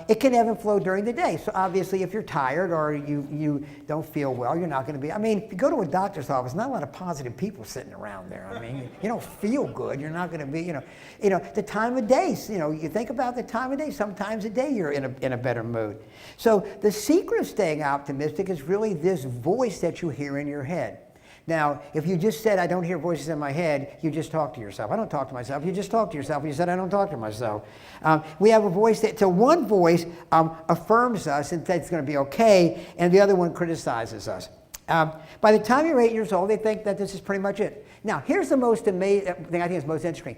It can ebb and flow during the day. So obviously, if you're tired or you don't feel well, you're not going to be. I mean, if you go to a doctor's office, not a lot of positive people sitting around there. I mean, you don't feel good. You're not going to be. You know, the time of day. You know, you think about the time of day. Sometimes a day you're in a better mood. So the secret of staying optimistic is really this voice that you hear in your head. Now, if you just said, I don't hear voices in my head, you just talk to yourself. I don't talk to myself. You just talk to yourself. You said, I don't talk to myself. We have a voice that, so one voice affirms us and says it's going to be okay, and the other one criticizes us. By the time you're 8 years old, they think that this is pretty much it. Now, here's the most amazing thing I think is most interesting.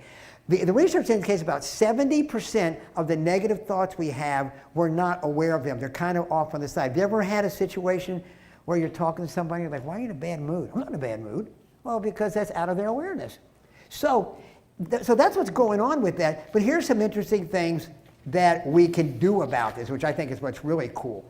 The research indicates about 70% of the negative thoughts we have, we're not aware of them. They're kind of off on the side. Have you ever had a situation where you're talking to somebody, you're like, why are you in a bad mood? I'm not in a bad mood. Well, because that's out of their awareness. So that's what's going on with that. But here's some interesting things that we can do about this, which I think is what's really cool.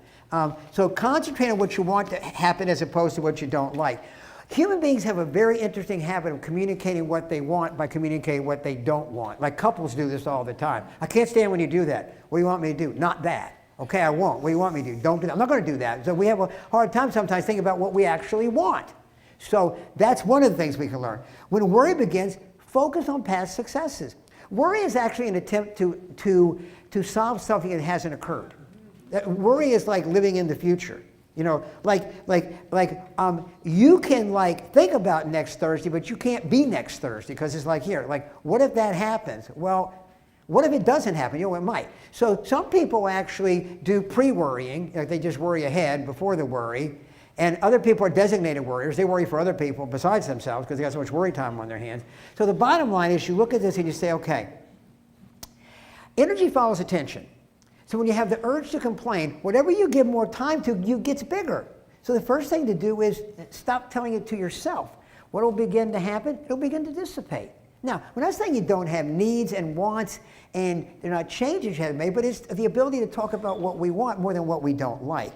So concentrate on what you want to happen as opposed to what you don't like. Human beings have a very interesting habit of communicating what they want by communicating what they don't want. Like couples do this all the time. I can't stand when you do that. What do you want me to do? Not that. Okay, I won't. What do you want me to do? Don't do that. I'm not going to do that. So we have a hard time sometimes thinking about what we actually want. So that's one of the things we can learn. When worry begins, focus on past successes. Worry is actually an attempt to solve something that hasn't occurred. Worry is like living in the future. You know, you can think about next Thursday, but you can't be next Thursday because it's like here. Like, what if that happens? Well, what if it doesn't happen? You know, it might. So some people actually do pre-worrying. Like they just worry ahead before the worry. And other people are designated worriers. They worry for other people besides themselves because they got so much worry time on their hands. So the bottom line is you look at this and you say, okay, energy follows attention. So when you have the urge to complain, whatever you give more time to, you gets bigger. So the first thing to do is stop telling it to yourself. What will begin to happen? It'll begin to dissipate. Now, we're not saying you don't have needs and wants and they're not changes you have made, but it's the ability to talk about what we want more than what we don't like.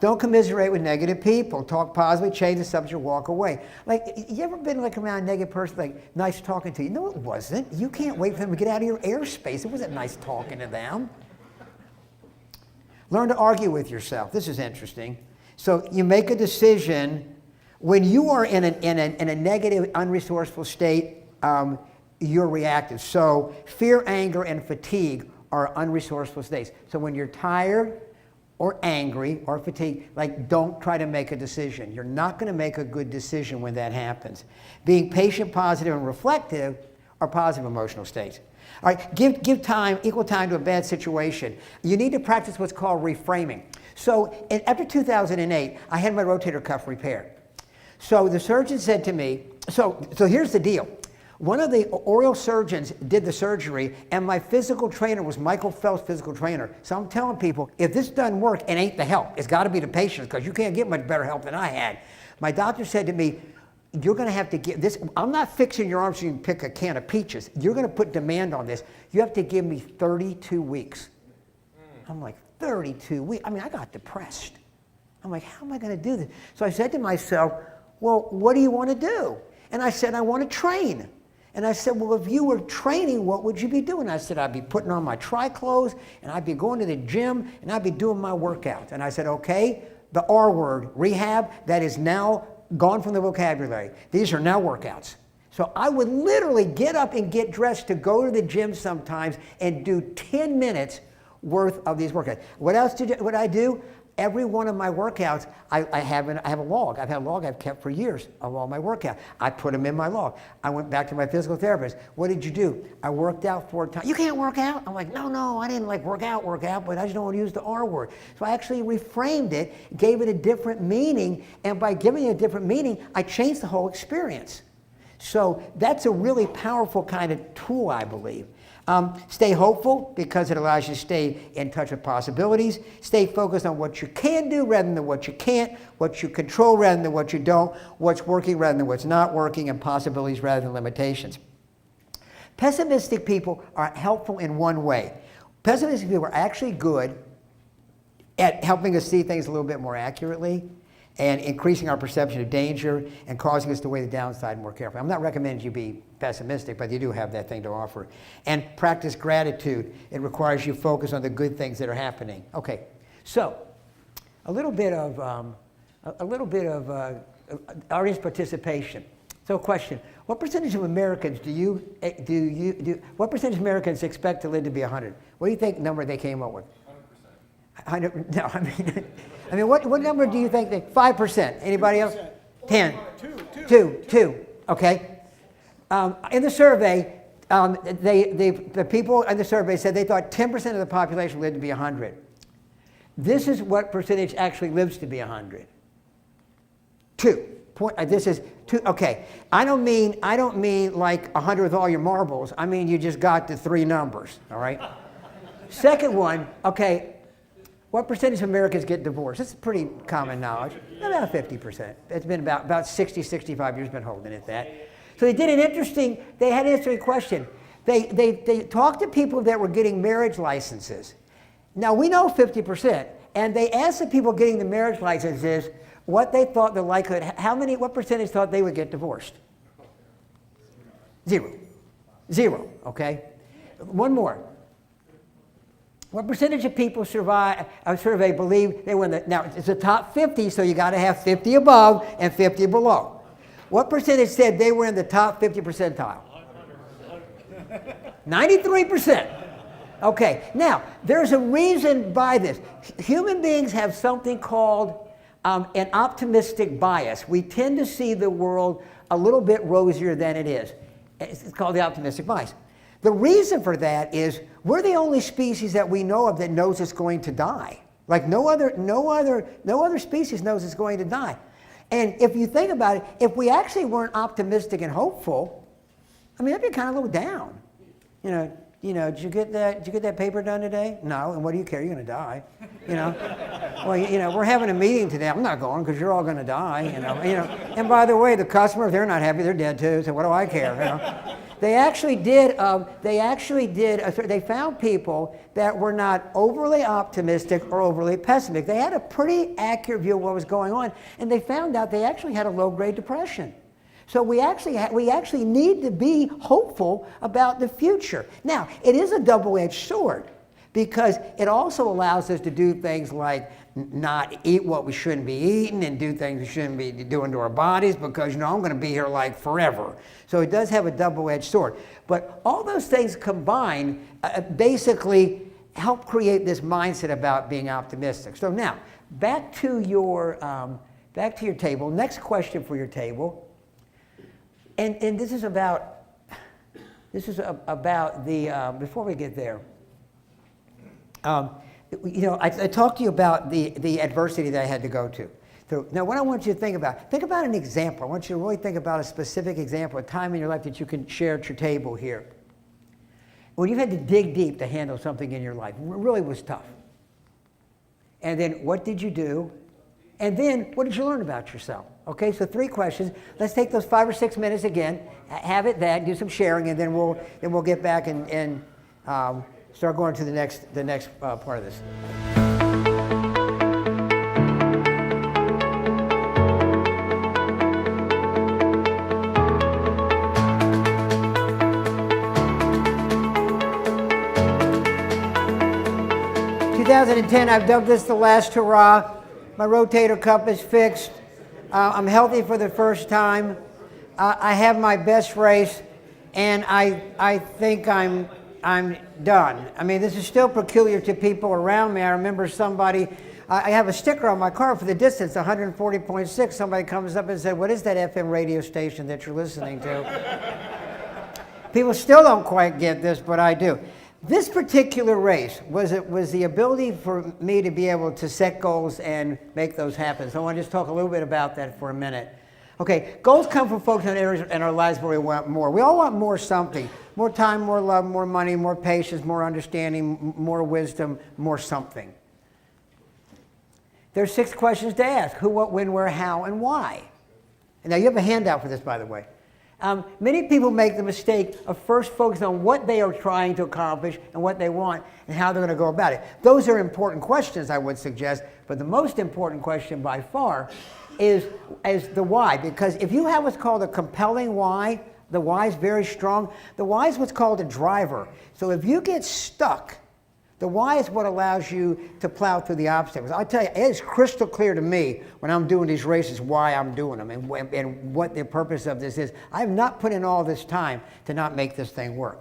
Don't commiserate with negative people. Talk positively, change the subject, walk away. Like, you ever been around a negative person, like, nice talking to you? No, it wasn't. You can't wait for them to get out of your airspace. It wasn't nice talking to them. Learn to argue with yourself. This is interesting. So you make a decision when you are in a negative, unresourceful state. You're reactive. So fear, anger, and fatigue are unresourceful states. So when you're tired or angry or fatigued, don't try to make a decision. You're not going to make a good decision when that happens. Being patient, positive, and reflective are positive emotional states. All right, give time, equal time to a bad situation. You need to practice what's called reframing. So after 2008, I had my rotator cuff repaired. So the surgeon said to me, so here's the deal. One of the oral surgeons did the surgery, and my physical trainer was Michael Phelps' physical trainer. So I'm telling people, if this doesn't work, it ain't the help. It's got to be the patient, because you can't get much better help than I had. My doctor said to me, you're going to have to give this. I'm not fixing your arms so you can pick a can of peaches. You're going to put demand on this. You have to give me 32 weeks. I'm like, 32 weeks? I mean, I got depressed. I'm like, how am I going to do this? So I said to myself, well, what do you want to do? And I said, I want to train. And I said, well, if you were training, what would you be doing? I said, I'd be putting on my tri-clothes, and I'd be going to the gym, and I'd be doing my workouts. And I said, okay, the R word, rehab, that is now gone from the vocabulary. These are now workouts. So I would literally get up and get dressed to go to the gym sometimes and do 10 minutes worth of these workouts. What else would I do? Every one of my workouts, I have a log. I've had a log I've kept for years of all my workouts. I put them in my log. I went back to my physical therapist. What did you do? I worked out 4 times. You can't work out? I'm like, no, I didn't like work out, but I just don't want to use the R word. So I actually reframed it, gave it a different meaning, and by giving it a different meaning, I changed the whole experience. So that's a really powerful kind of tool, I believe. Stay hopeful because it allows you to stay in touch with possibilities. Stay focused on what you can do rather than what you can't, what you control rather than what you don't, what's working rather than what's not working, and possibilities rather than limitations. Pessimistic people are helpful in one way. Pessimistic people are actually good at helping us see things a little bit more accurately and increasing our perception of danger and causing us to weigh the downside more carefully. I'm not recommending you be pessimistic, but you do have that thing to offer. And practice gratitude. It requires you focus on the good things that are happening. Okay, so a little bit of audience participation. So, question: what percentage of Americans what percentage of Americans expect to live to be 100? What do you think number they came up with? 100. No, I mean, what number do you think? 5%. Anybody else? 10. 2. Okay. In the survey, the people in the survey said they thought 10% of the population lived to be 100. This is what percentage actually lives to be 100. 2. This is 2. Okay. I don't mean like 100 with all your marbles. I mean you just got the 3 numbers. All right. Second one. Okay. What percentage of Americans get divorced? This is pretty common knowledge. About 50%. It's been about 60, 65 years been holding it that. So they had an interesting question. They talked to people that were getting marriage licenses. Now we know 50%, and they asked the people getting the marriage licenses what they thought the likelihood, what percentage thought they would get divorced? 0, okay? One more. What percentage of people survey believe they were in the, now it's the top 50, so you got to have 50 above and 50 below. What percentage said they were in the top 50 percentile? 93%. Okay, now there's a reason by this. Human beings have something called an optimistic bias. We tend to see the world a little bit rosier than it is. It's called the optimistic bias. The reason for that is we're the only species that we know of that knows it's going to die. Like no other species knows it's going to die. And if you think about it, if we actually weren't optimistic and hopeful, I mean, that'd be kind of a little down. Did you get that paper done today? No. And what do you care? You're going to die. Well, we're having a meeting today. I'm not going because you're all going to die. And by the way, the customer, if they're not happy, they're dead too. So what do I care? They actually did. They found people that were not overly optimistic or overly pessimistic. They had a pretty accurate view of what was going on, and they found out they actually had a low-grade depression. So we actually need to be hopeful about the future. Now, it is a double-edged sword because it also allows us to do things like not eat what we shouldn't be eating and do things we shouldn't be doing to our bodies because, I'm going to be here like forever. So it does have a double-edged sword. But all those things combined basically help create this mindset about being optimistic. So now, back to your table. Next question for your table. And this is about the, before we get there, I talked to you about the adversity that I had to go to. So now what I want you to think about an example. I want you to really think about a specific example, a time in your life that you can share at your table here. When you had to dig deep to handle something in your life, it really was tough. And then what did you do? And then, what did you learn about yourself? Okay, so 3 questions. Let's take those 5 or 6 minutes again, have it that, do some sharing, and then we'll get back and start going to the next part of this. In 2010, I've dubbed this the last hurrah. My rotator cuff is fixed. I'm healthy for the first time. I have my best race, and I think I'm done. I mean, this is still peculiar to people around me. I remember somebody, I have a sticker on my car for the distance, 140.6. Somebody comes up and said, "What is that FM radio station that you're listening to?" People still don't quite get this, but I do. This particular race was the ability for me to be able to set goals and make those happen. So I want to just talk a little bit about that for a minute. Okay, goals come from folks in areas in our lives where we want more. We all want more something. More time, more love, more money, more patience, more understanding, more wisdom, more something. There's 6 questions to ask: who, what, when, where, how, and why. And now you have a handout for this, by the way. Many people make the mistake of first focusing on what they are trying to accomplish and what they want and how they're going to go about it. Those are important questions, I would suggest, but the most important question by far is the why. Because if you have what's called a compelling why, the why is very strong. The why is what's called a driver. So if you get stuck, the why is what allows you to plow through the obstacles. I'll tell you, it is crystal clear to me when I'm doing these races why I'm doing them and what the purpose of this is. I have not put in all this time to not make this thing work.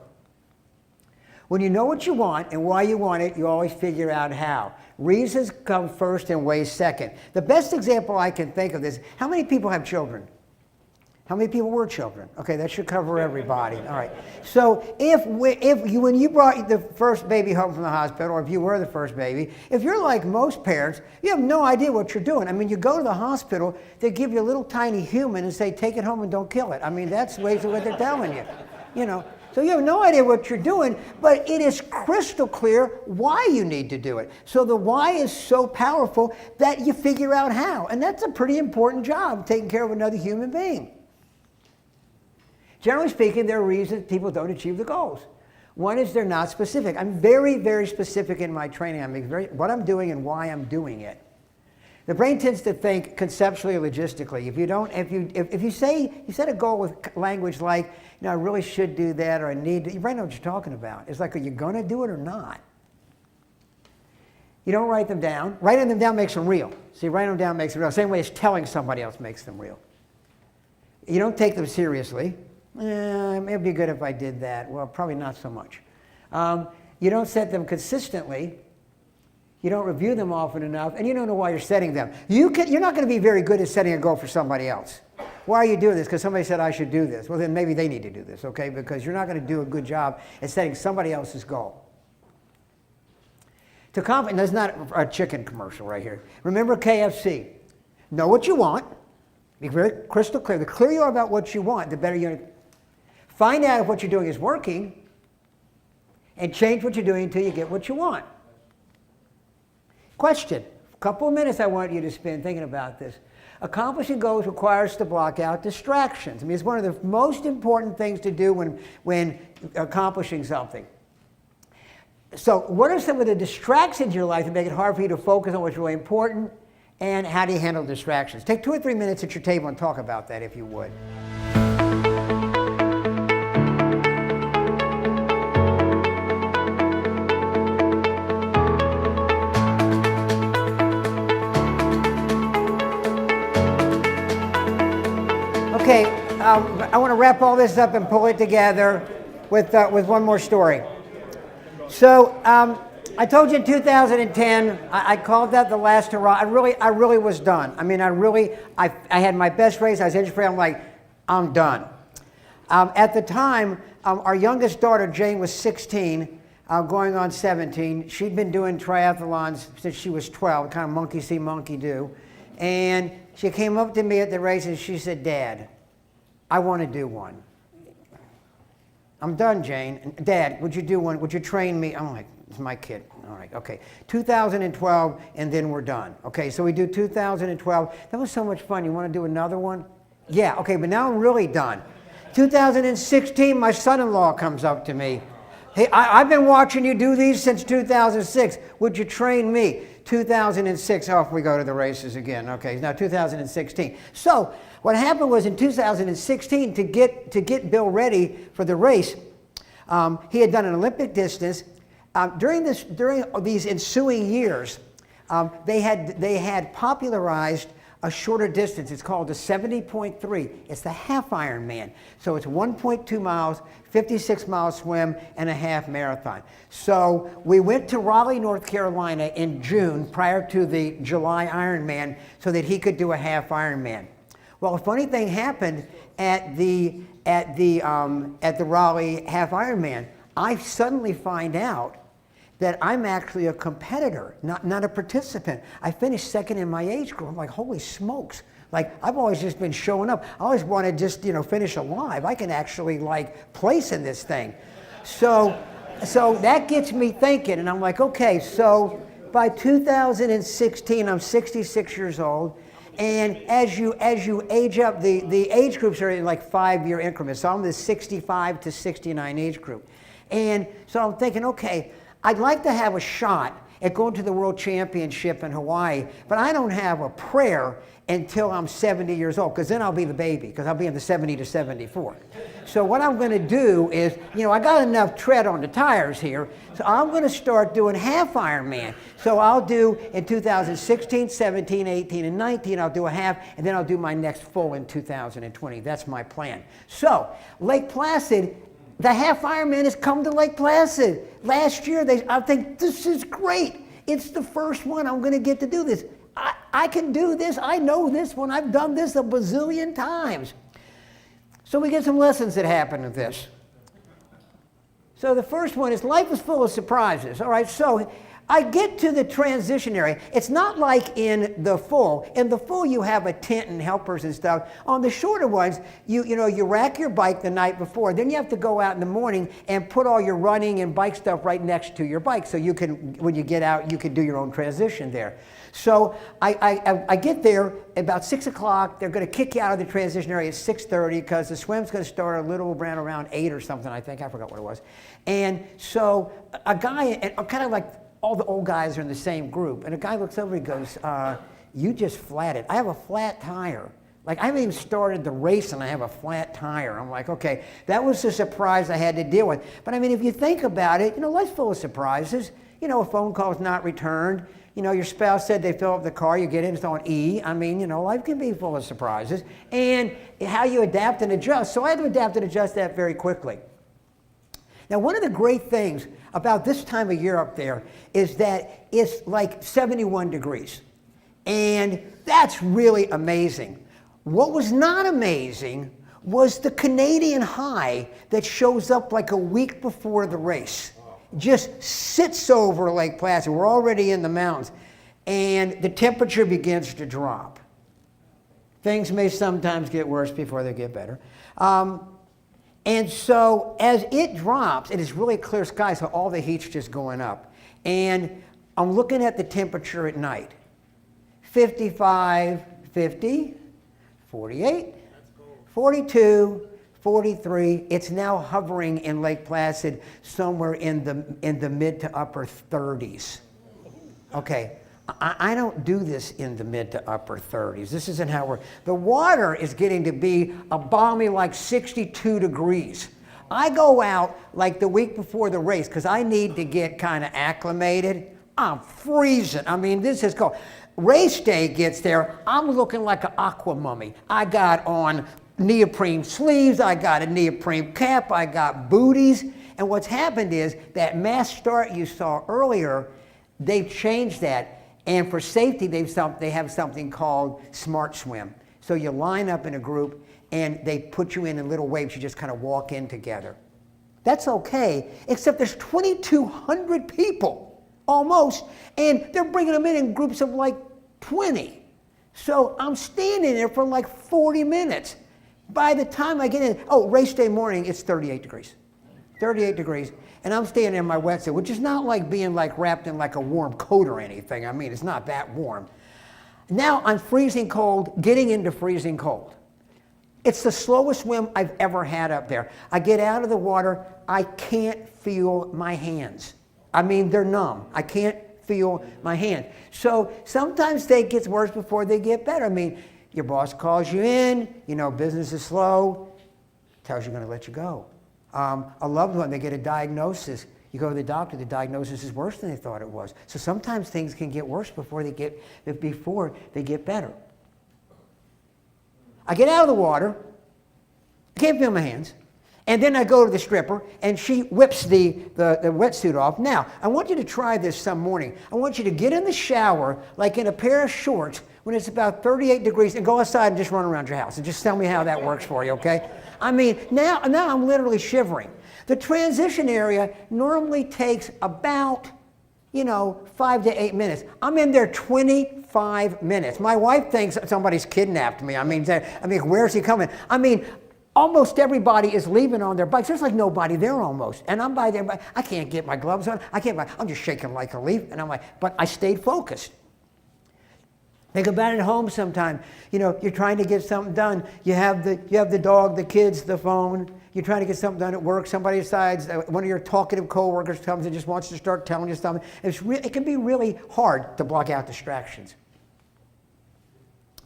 When you know what you want and why you want it, you always figure out how. Reasons come first and ways second. The best example I can think of this, how many people have children? How many people were children? Okay, that should cover everybody. All right. So when you brought the first baby home from the hospital, or if you were the first baby, if you're like most parents, you have no idea what you're doing. I mean, you go to the hospital, they give you a little tiny human and say, take it home and don't kill it. I mean, that's basically what they're telling you. You know, so you have no idea what you're doing, but it is crystal clear why you need to do it. So the why is so powerful that you figure out how. And that's a pretty important job, taking care of another human being. Generally speaking, there are reasons people don't achieve the goals. One is they're not specific. I'm very, very specific in my training. I'm what I'm doing and why I'm doing it. The brain tends to think conceptually or logistically. If you set a goal with language like, you know, I really should do that, or I need to, your brain knows what you're talking about. It's like, are you going to do it or not? You don't write them down. Writing them down makes them real. See, writing them down makes them real. Same way as telling somebody else makes them real. You don't take them seriously. It'd be good if I did that. Well, probably not so much. You don't set them consistently. You don't review them often enough, and you don't know why you're setting them. You're not going to be very good at setting a goal for somebody else. Why are you doing this? Because somebody said I should do this. Well, then maybe they need to do this, okay? Because you're not going to do a good job at setting somebody else's goal. That's not a chicken commercial right here. Remember KFC. Know what you want. Be very crystal clear. The clearer you are about what you want, the better you're going to find out if what you're doing is working, and change what you're doing until you get what you want. Question. A couple of minutes I want you to spend thinking about this. Accomplishing goals requires us to block out distractions. I mean, it's one of the most important things to do when accomplishing something. So what are some of the distractions in your life that make it hard for you to focus on what's really important, and how do you handle distractions? Take 2 or 3 minutes at your table and talk about that if you would. Okay, I want to wrap all this up and pull it together with one more story. So I told you in 2010, I called that the last hurrah. I really was done. I mean, I had my best race. I was injury free. I'm like, I'm done. At the time, our youngest daughter, Jane, was 16, going on 17. She'd been doing triathlons since she was 12, kind of monkey see, monkey do. And she came up to me at the race and she said, Dad, I want to do one. I'm done, Jane. Dad, would you do one? Would you train me? I'm like, It's my kid. All right, okay. 2012, and then we're done. Okay, so we do 2012. That was so much fun. You want to do another one? Yeah, okay, but now I'm really done. 2016, my son-in-law comes up to me. Hey, I've been watching you do these since 2006. Would you train me? 2006, off we go to the races again. Okay, now 2016. So what happened was in 2016, to get Bill ready for the race, he had done an Olympic distance. During these ensuing years, they had popularized a shorter distance. It's called the 70.3. It's the half Ironman. So it's 1.2 miles, 56-mile swim, and a half marathon. So we went to Raleigh, North Carolina in June prior to the July Ironman so that he could do a half Ironman. Well, a funny thing happened at the Raleigh half Ironman. I suddenly find out that I'm actually a competitor, not a participant. I finished second in my age group. I'm like, holy smokes. Like, I've always just been showing up. I always want to just, finish alive. I can actually, place in this thing. So that gets me thinking, and I'm like, okay, so by 2016, I'm 66 years old. And as you age up, the age groups are in 5-year increments. So I'm the 65 to 69 age group. And so I'm thinking, okay, I'd like to have a shot at going to the World Championship in Hawaii, but I don't have a prayer until I'm 70 years old, because then I'll be the baby, because I'll be in the 70 to 74. So what I'm going to do is, I got enough tread on the tires here, so I'm going to start doing half Ironman. So I'll do in 2016, 17, 18, and 19, I'll do a half, and then I'll do my next full in 2020. That's my plan. So Lake Placid, the half Ironman has come to Lake Placid. Last year, I think this is great. It's the first one. I'm going to get to do this. I can do this. I know this one. I've done this a bazillion times. So we get some lessons that happen with this. So the first one is life is full of surprises. All right, so I get to the transition area. It's not like in the full. In the full, you have a tent and helpers and stuff. On the shorter ones, you rack your bike the night before. Then you have to go out in the morning and put all your running and bike stuff right next to your bike, so you can, when you get out, you can do your own transition there. So I get there about 6 o'clock. They're going to kick you out of the transition area at 6:30 because the swim's going to start a little around 8 or something, I think. I forgot what it was. And so a guy, kind of like all the old guys are in the same group, and a guy looks over and goes, you just flatted. I have a flat tire. I haven't even started the race and I have a flat tire. I'm like, okay, that was a surprise I had to deal with. But I mean, if you think about it, life's full of surprises. A phone call's not returned. Your spouse said they fill up the car, you get in, it's on E. I mean, life can be full of surprises. And how you adapt and adjust. So I had to adapt and adjust that very quickly. Now, one of the great things about this time of year up there is that it's 71 degrees. And that's really amazing. What was not amazing was the Canadian high that shows up a week before the race. Just sits over Lake Placid. We're already in the mountains. And the temperature begins to drop. Things may sometimes get worse before they get better. And so as it drops, it is really clear sky, so all the heat's just going up. And I'm looking at the temperature at night. 55, 50, 48, 42, 43. It's now hovering in Lake Placid somewhere in the mid to upper 30s. Okay, I don't do this in the mid to upper 30s. This isn't how we're. The water is getting to be a balmy 62 degrees. I go out the week before the race because I need to get kind of acclimated. I'm freezing. I mean, this is cold. Race day gets there, I'm looking like an aqua mummy. I got on neoprene sleeves, I got a neoprene cap, I got booties. And what's happened is that mass start you saw earlier, they've changed that. And for safety, they have something called Smart Swim. So you line up in a group and they put you in little waves, you just kind of walk in together. That's okay, except there's 2,200 people, almost, and they're bringing them in groups of 20. So I'm standing there for 40 minutes. By the time I get in, race day morning, it's 38 degrees. 38 degrees, and I'm staying in my wetsuit, which is not like being like wrapped in like a warm coat or anything. I mean, it's not that warm. Now I'm freezing cold, getting into freezing cold. It's the slowest swim I've ever had up there. I get out of the water, I can't feel my hands. I mean, they're numb. I can't feel my hands. So sometimes it gets worse before they get better. I mean, your boss calls you in, you know, business is slow, tells you going to let you go. A loved one, they get a diagnosis. You go to the doctor, the diagnosis is worse than they thought it was. So sometimes things can get worse before they get better. I get out of the water, I can't feel my hands, and then I go to the stripper, and she whips the wetsuit off. Now, I want you to try this some morning. I want you to get in the shower, like in a pair of shorts, when it's about 38 degrees, and go outside and just run around your house, and just tell me how that works for you, okay? I mean, now I'm literally shivering. The transition area normally takes about, 5 to 8 minutes. I'm in there 25 minutes. My wife thinks somebody's kidnapped me. I mean, where's he coming? I mean, almost everybody is leaving on their bikes. There's like nobody there almost. And I'm by there, but I can't get my gloves on. I'm just shaking like a leaf. And I'm like, but I stayed focused. Think about it at home sometime. You're trying to get something done. You have the dog, the kids, the phone. You're trying to get something done at work. Somebody decides, one of your talkative coworkers comes and just wants to start telling you something. It can be really hard to block out distractions.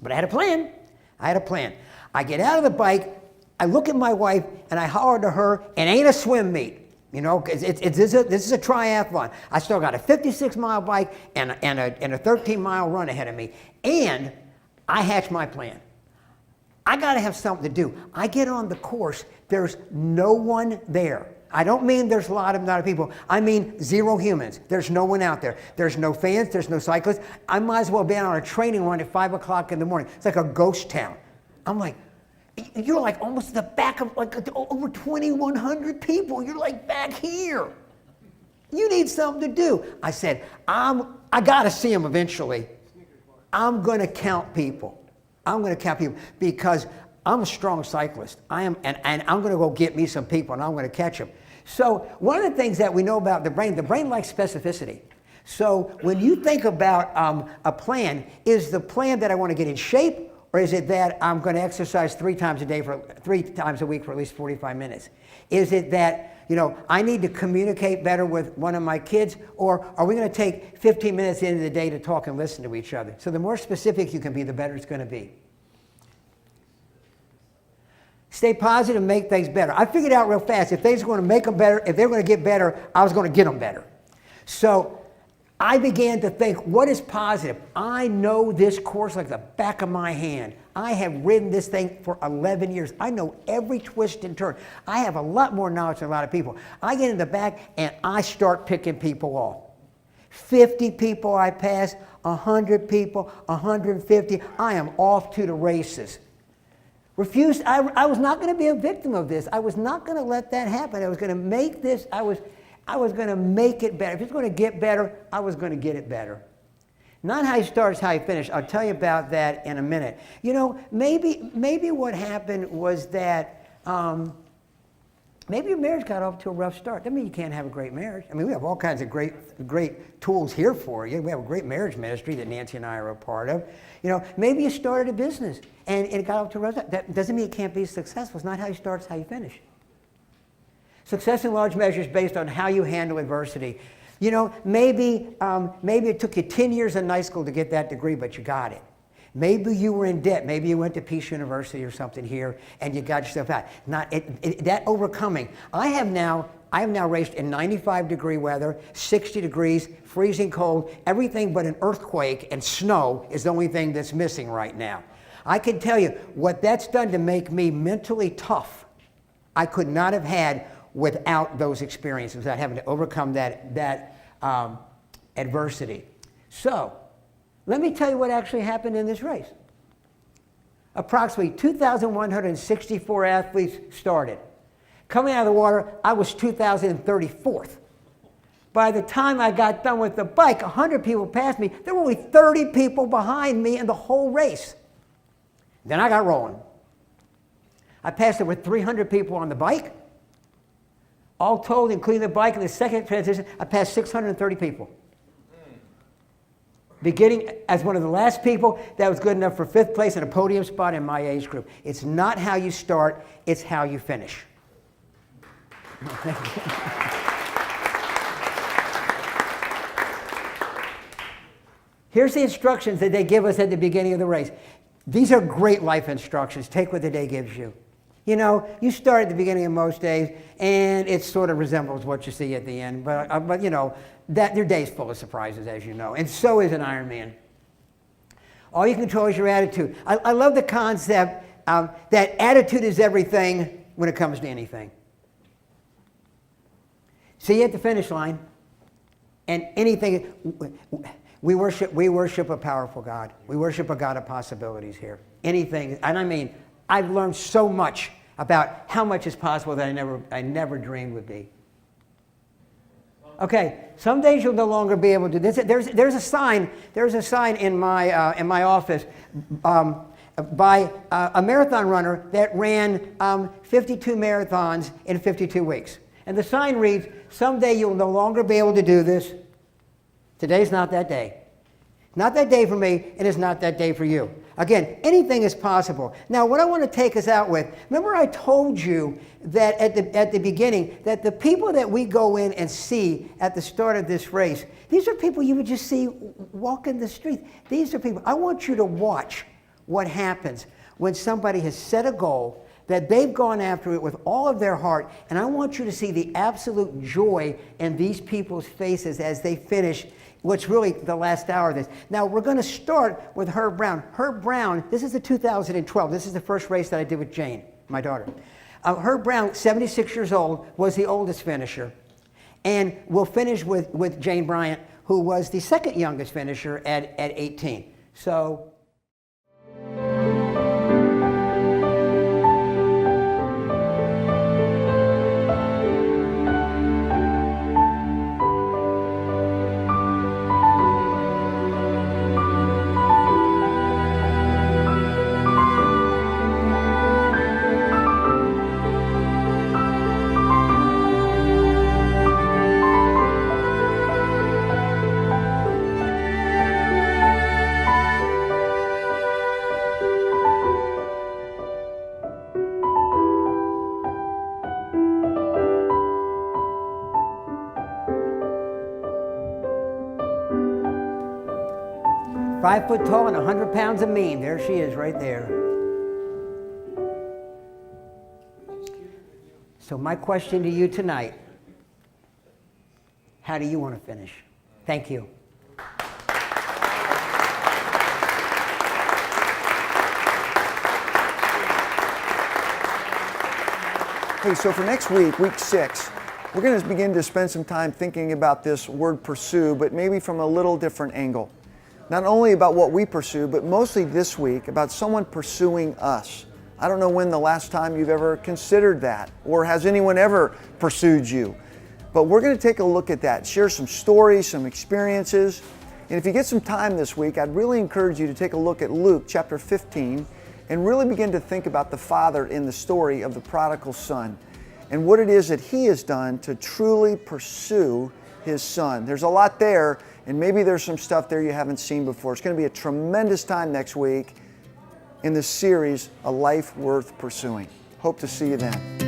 But I had a plan. I get out of the bike, I look at my wife, and I holler to her, it ain't a swim meet. This is a triathlon. I still got a 56-mile bike and a 13-mile run ahead of me. And I hatch my plan. I got to have something to do. I get on the course. There's no one there. I don't mean there's a lot of people. I mean 0 humans. There's no one out there. There's no fans. There's no cyclists. I might as well be on a training run at 5 o'clock in the morning. It's like a ghost town. I'm like, you're like almost at the back of like over 2,100 people. You're like back here. You need something to do. I said, I got to see them eventually. I'm going to count people. Because I'm a strong cyclist. And I'm going to go get me some people and I'm going to catch them. So one of the things that we know about the brain likes specificity. So when you think about a plan, is the plan that I want to get in shape, or is it that I'm going to exercise 3 times a week for at least 45 minutes? Is it that I need to communicate better with one of my kids, or are we going to take 15 minutes into the day to talk and listen to each other? So the more specific you can be, the better it's going to be. Stay positive and make things better. I figured out real fast, if things are going to make them better, if they're going to get better, I was going to get them better. So I began to think, what is positive? I know this course like the back of my hand. I have ridden this thing for 11 years. I know every twist and turn. I have a lot more knowledge than a lot of people. I get in the back and I start picking people off. 50 people I pass, 100 people, 150. I am off to the races. Refused. I was not going to be a victim of this. I was not going to let that happen. I was going to make this. I was going to make it better. If it's going to get better, I was going to get it better. Not how you start, it's how you finish. I'll tell you about that in a minute. Maybe what happened was that maybe your marriage got off to a rough start. That means you can't have a great marriage. I mean, we have all kinds of great tools here for you. We have a great marriage ministry that Nancy and I are a part of. Maybe you started a business and it got off to a rough start. That doesn't mean it can't be successful. It's not how you start, it's how you finish. Success in large measure is based on how you handle adversity. Maybe it took you 10 years in high school to get that degree, but you got it. Maybe you were in debt. Maybe you went to Peace University or something here, and you got yourself out. That overcoming. I have now raced in 95-degree weather, 60 degrees, freezing cold. Everything but an earthquake and snow is the only thing that's missing right now. I can tell you what that's done to make me mentally tough. I could not have had without those experiences, without having to overcome that adversity. So, let me tell you what actually happened in this race. Approximately 2,164 athletes started. Coming out of the water, I was 2,034th. By the time I got done with the bike, 100 people passed me. There were only 30 people behind me in the whole race. Then I got rolling. I passed over 300 people on the bike, All told, including the bike and the second transition, I passed 630 people. Beginning as one of the last people that was good enough for 5th place and a podium spot in my age group. It's not how you start, it's how you finish. Here's the instructions that they give us at the beginning of the race. These are great life instructions. Take what the day gives you. You know, you start at the beginning of most days, and it sort of resembles what you see at the end. But you know, that your day's full of surprises, as you know, and so is an Ironman. All you control is your attitude. I love the concept that attitude is everything when it comes to anything. See you at the finish line, and anything. We worship a powerful God. We worship a God of possibilities here. Anything, and I mean, I've learned so much about how much is possible that I never dreamed would be. Okay, some days you'll no longer be able to do this. There's a sign in my office by a marathon runner that ran 52 marathons in 52 weeks. And the sign reads, someday you'll no longer be able to do this. Today's not that day. Not that day for me, and it's not that day for you. Again, anything is possible. Now, what I want to take us out with, remember I told you that at the beginning, that the people that we go in and see at the start of this race, these are people you would just see walking the street. These are people, I want you to watch what happens when somebody has set a goal, that they've gone after it with all of their heart, and I want you to see the absolute joy in these people's faces as they finish what's really the last hour of this. Now, we're going to start with Herb Brown. Herb Brown, this is the 2012. This is the first race that I did with Jane, my daughter. Herb Brown, 76 years old, was the oldest finisher. And we'll finish with Jane Bryant, who was the second youngest finisher at 18. So... "5 foot tall and 100 pounds of mean." There she is right there. So my question to you tonight, how do you want to finish? Thank you. Hey, so for next week, week 6, we're going to begin to spend some time thinking about this word pursue, but maybe from a little different angle. Not only about what we pursue, but mostly this week about someone pursuing us. I don't know when the last time you've ever considered that, or has anyone ever pursued you. But we're going to take a look at that, share some stories, some experiences. And if you get some time this week, I'd really encourage you to take a look at Luke chapter 15 and really begin to think about the father in the story of the prodigal son and what it is that he has done to truly pursue his son. There's a lot there, and maybe there's some stuff there you haven't seen before. It's going to be a tremendous time next week in this series, A Life Worth Pursuing. Hope to see you then.